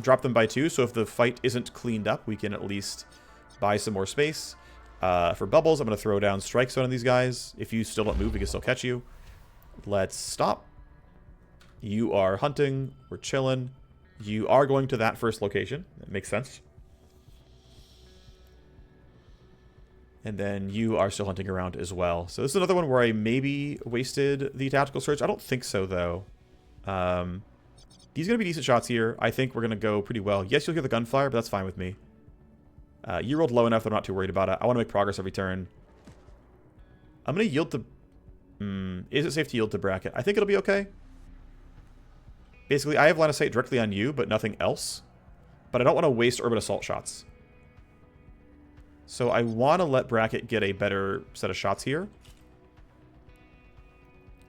A: Drop them by 2, so if the fight isn't cleaned up, we can at least buy some more space. For bubbles, I'm going to throw down strike zone on these guys. If you still don't move, we can still catch you. Let's stop. You are hunting. We're chilling. You are going to that first location. That makes sense. And then you are still hunting around as well. So this is another one where I maybe wasted the tactical search. I don't think so, though. These are going to be decent shots here. I think we're going to go pretty well. Yes, you'll hear the gunfire, but that's fine with me. You rolled low enough that I'm not too worried about it. I want to make progress every turn. I'm going to yield to... is it safe to yield to bracket? I think it'll be okay. Basically, I have line of sight directly on you, but nothing else. But I don't want to waste urban assault shots. So I want to let bracket get a better set of shots here.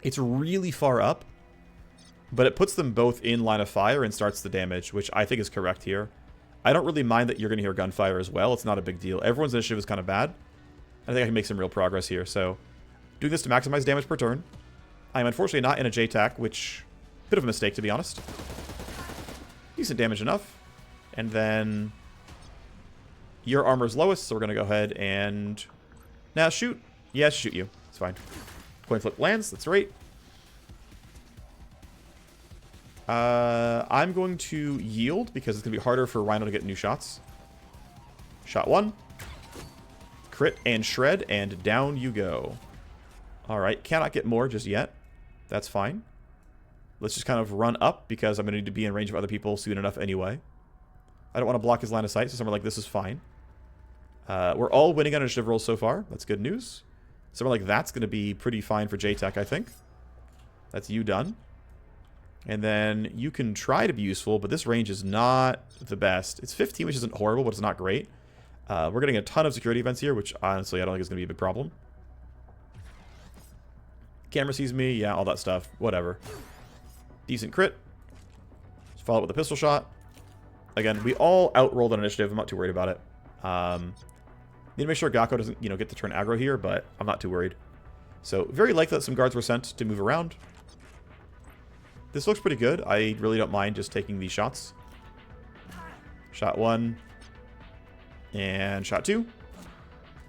A: It's really far up, but it puts them both in line of fire and starts the damage, which I think is correct here. I don't really mind that you're going to hear gunfire as well. It's not a big deal. Everyone's initiative is kind of bad. I think I can make some real progress here. So doing this to maximize damage per turn. I'm unfortunately not in a JTAC, which... bit of a mistake, to be honest. Decent damage enough. And then... your armor's lowest, so we're going to go ahead and... now shoot. Yeah, shoot you. It's fine. Coin flip lands. That's right. I'm going to yield because it's going to be harder for Rhino to get new shots. Shot 1. Crit and shred, and down you go. Alright, cannot get more just yet. That's fine. Let's just kind of run up because I'm going to need to be in range of other people soon enough anyway. I don't want to block his line of sight, so somewhere like this is fine. We're all winning on initiative rolls so far. That's good news. Somewhere like that's going to be pretty fine for J-Tech, I think. That's you done. And then you can try to be useful, but this range is not the best. It's 15, which isn't horrible, but it's not great. We're getting a ton of security events here, which honestly I don't think is going to be a big problem. Camera sees me. Yeah, all that stuff. Whatever. Decent crit. Just follow it with a pistol shot. Again, we all outrolled on initiative. I'm not too worried about it. Need to make sure Gakko doesn't, get to turn aggro here, but I'm not too worried. So, very likely that some guards were sent to move around. This looks pretty good. I really don't mind just taking these shots. Shot 1. And shot 2.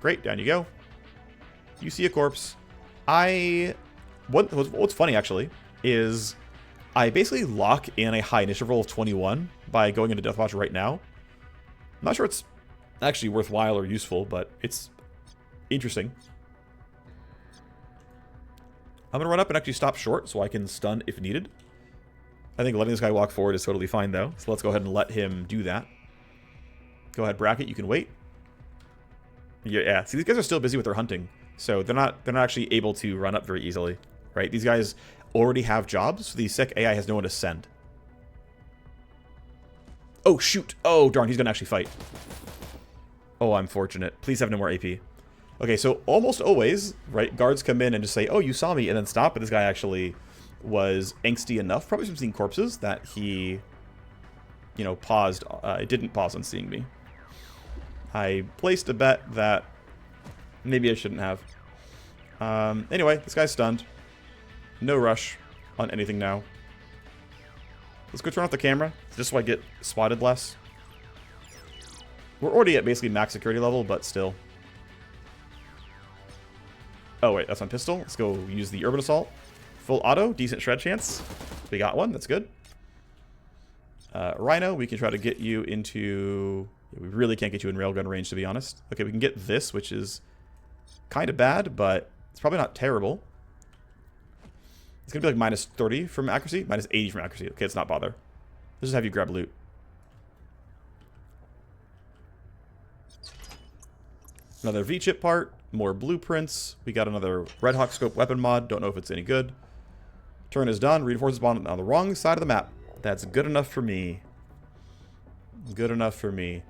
A: Great, down you go. You see a corpse. What's funny, actually, is I basically lock in a high initiative roll of 21 by going into Deathwatch right now. I'm not sure it's actually worthwhile or useful, but it's interesting. I'm going to run up and actually stop short so I can stun if needed. I think letting this guy walk forward is totally fine, though. So let's go ahead and let him do that. Go ahead, bracket. You can wait. Yeah. See, these guys are still busy with their hunting, so they're not actually able to run up very easily, right? These guys already have jobs, so the sick AI has no one to send. Oh, shoot. Oh, darn. He's going to actually fight. Oh, I'm fortunate. Please have no more AP. Okay, so almost always, right, guards come in and just say, oh, you saw me, and then stop, but this guy actually was angsty enough, probably from seeing corpses, that he, paused. It didn't pause on seeing me. I placed a bet that maybe I shouldn't have. Anyway, this guy's stunned. No rush on anything now. Let's go turn off the camera, just so I get spotted less. We're already at basically max security level, but still. Oh, wait, that's on pistol. Let's go use the Urban Assault. Full auto, decent shred chance. We got one, that's good. Rhino, we can try to get you into... We really can't get you in railgun range, to be honest. Okay, we can get this, which is kind of bad, but it's probably not terrible. It's going to be like minus 30 from accuracy, minus 80 from accuracy. Okay, let's not bother. Let's just have you grab loot. Another V-chip part, more blueprints. We got another Red Hawk scope weapon mod. Don't know if it's any good. Turn is done. Reinforces spawn on the wrong side of the map. That's good enough for me. Good enough for me.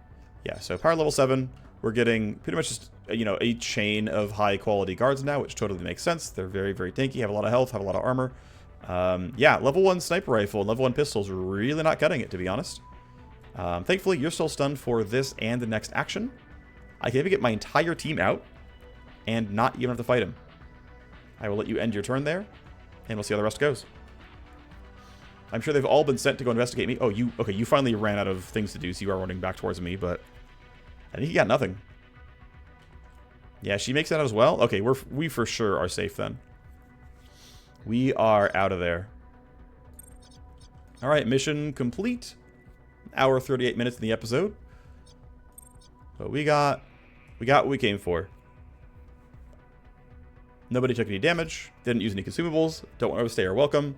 A: Yeah, so power level 7. We're getting pretty much just, a chain of high quality guards now, which totally makes sense. They're very, very tanky, have a lot of health, have a lot of armor. Yeah, level 1 sniper rifle and level 1 pistols are really not cutting it, to be honest. Thankfully, you're still stunned for this and the next action. I can even get my entire team out and not even have to fight him. I will let you end your turn there, and we'll see how the rest goes. I'm sure they've all been sent to go investigate me. Oh, you finally ran out of things to do, so you are running back towards me, but I think you got nothing. Yeah, she makes that as well. Okay, we for sure are safe then. We are out of there. All right, mission complete. Hour 38 minutes in the episode. But we got what we came for. Nobody took any damage. Didn't use any consumables. Don't overstay our welcome.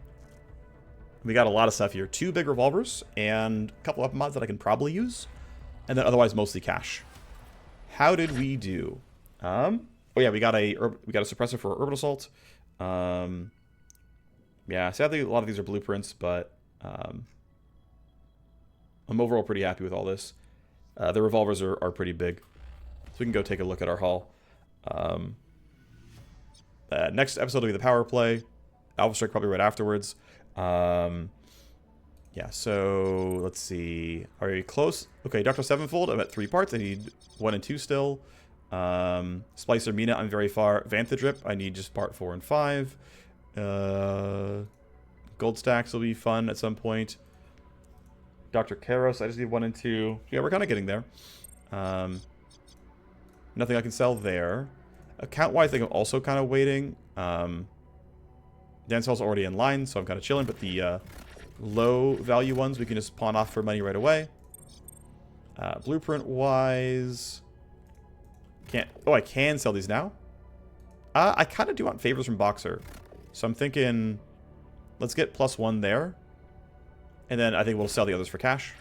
A: We got a lot of stuff here. 2 big revolvers and a couple weapon mods that I can probably use. And then otherwise mostly cash. How did we do? Oh yeah, we got a suppressor for Urban Assault. Yeah, sadly a lot of these are blueprints, but I'm overall pretty happy with all this. The revolvers are pretty big. So we can go take a look at our haul. Next episode will be the power play. Alpha Strike probably right afterwards. Yeah, so let's see. Are we close? Okay, Dr. Sevenfold, I'm at 3 parts. I need 1 and 2 still. Splicer Mina, I'm very far. Vantha Drip, I need just part 4 and 5. Gold Stacks will be fun at some point. Dr. Karos, I just need 1 and 2. Yeah, we're kind of getting there. Nothing I can sell there. Account-wise, I think I'm also kind of waiting. Dancehall's already in line, so I'm kind of chilling, but the low-value ones we can just pawn off for money right away. Blueprint-wise... Can't... Oh, I can sell these now? I kind of do want favors from Boxer. So I'm thinking... Let's get +1 there. And then I think we'll sell the others for cash.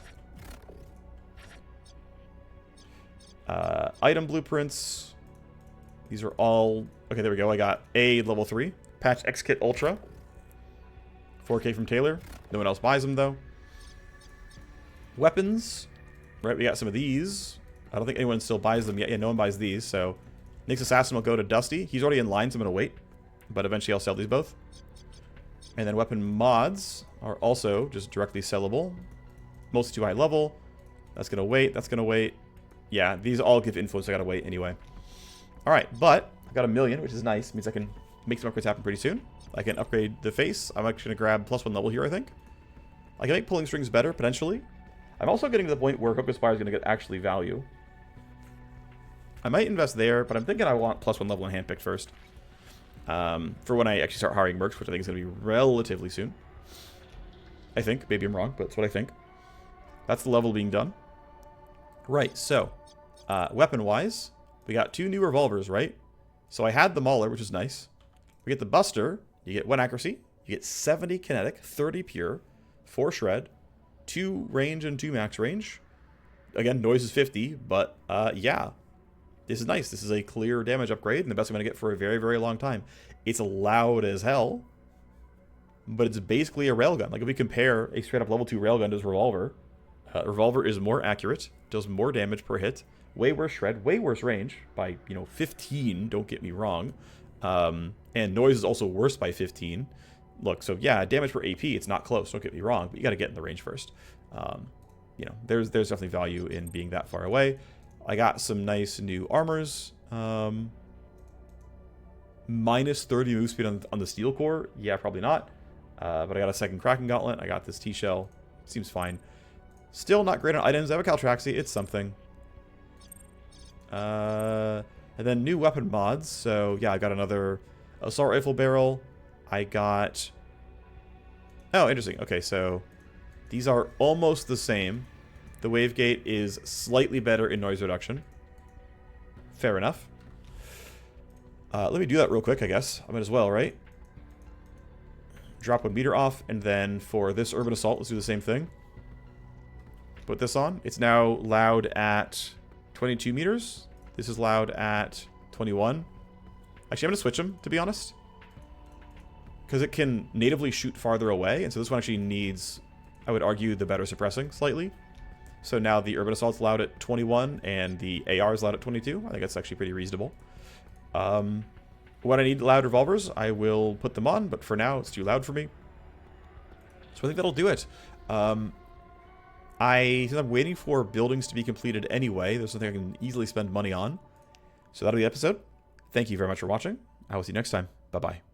A: Item blueprints. These are all... Okay, there we go. I got a level 3. Patch X Kit Ultra. 4K from Taylor. No one else buys them, though. Weapons. Right, we got some of these. I don't think anyone still buys them yet. Yeah, no one buys these, so... Nick's Assassin will go to Dusty. He's already in line, so I'm going to wait. But eventually I'll sell these both. And then weapon mods are also just directly sellable. Mostly too high level. That's going to wait. That's going to wait. Yeah, these all give info, so I got to wait anyway. Alright, but I got 1 million, which is nice. It means I can make some upgrades happen pretty soon. I can upgrade the face. I'm actually going to grab +1 level here, I think. I can make pulling strings better, potentially. I'm also getting to the point where Coco Spire is going to get actually value. I might invest there, but I'm thinking I want +1 level in handpick first. For when I actually start hiring mercs, which I think is going to be relatively soon. I think. Maybe I'm wrong, but that's what I think. That's the level being done. Right, so, weapon-wise, we got 2 new revolvers, right? So I had the Mauler, which is nice. We get the Buster. You get 1 accuracy. You get 70 kinetic, 30 pure, 4 shred, 2 range and 2 max range. Again, noise is 50, but, yeah. This is nice. This is a clear damage upgrade, and the best I'm going to get for a very, very long time. It's loud as hell, but it's basically a railgun. Like, if we compare a straight-up level 2 railgun to this revolver, revolver is more accurate, does more damage per hit, way worse shred, way worse range by, 15, don't get me wrong. And noise is also worse by 15. Look, so yeah, damage per AP, it's not close, don't get me wrong, but you got to get in the range first. There's definitely value in being that far away. I got some nice new armors. Minus 30 move speed on the steel core. Yeah, probably not. But I got a second Kraken Gauntlet. I got this T-shell. Seems fine. Still not great on items. I have a Caltraxi. It's something. And then new weapon mods. So, yeah, I got another assault rifle barrel. I got... Oh, interesting. Okay, so these are almost the same. The Wavegate is slightly better in noise reduction. Fair enough. Let me do that real quick, I guess. I might as well, right? Drop 1 meter off, and then for this Urban Assault, let's do the same thing. Put this on. It's now loud at 22 meters. This is loud at 21. Actually, I'm going to switch them, to be honest. Because it can natively shoot farther away, and so this one actually needs, I would argue, the better suppressing slightly. So now the Urban Assault's loud at 21, and the AR is loud at 22. I think that's actually pretty reasonable. When I need loud revolvers, I will put them on, but for now, it's too loud for me. So I think that'll do it. Since I'm waiting for buildings to be completed anyway, there's something I can easily spend money on. So that'll be the episode. Thank you very much for watching. I will see you next time. Bye-bye.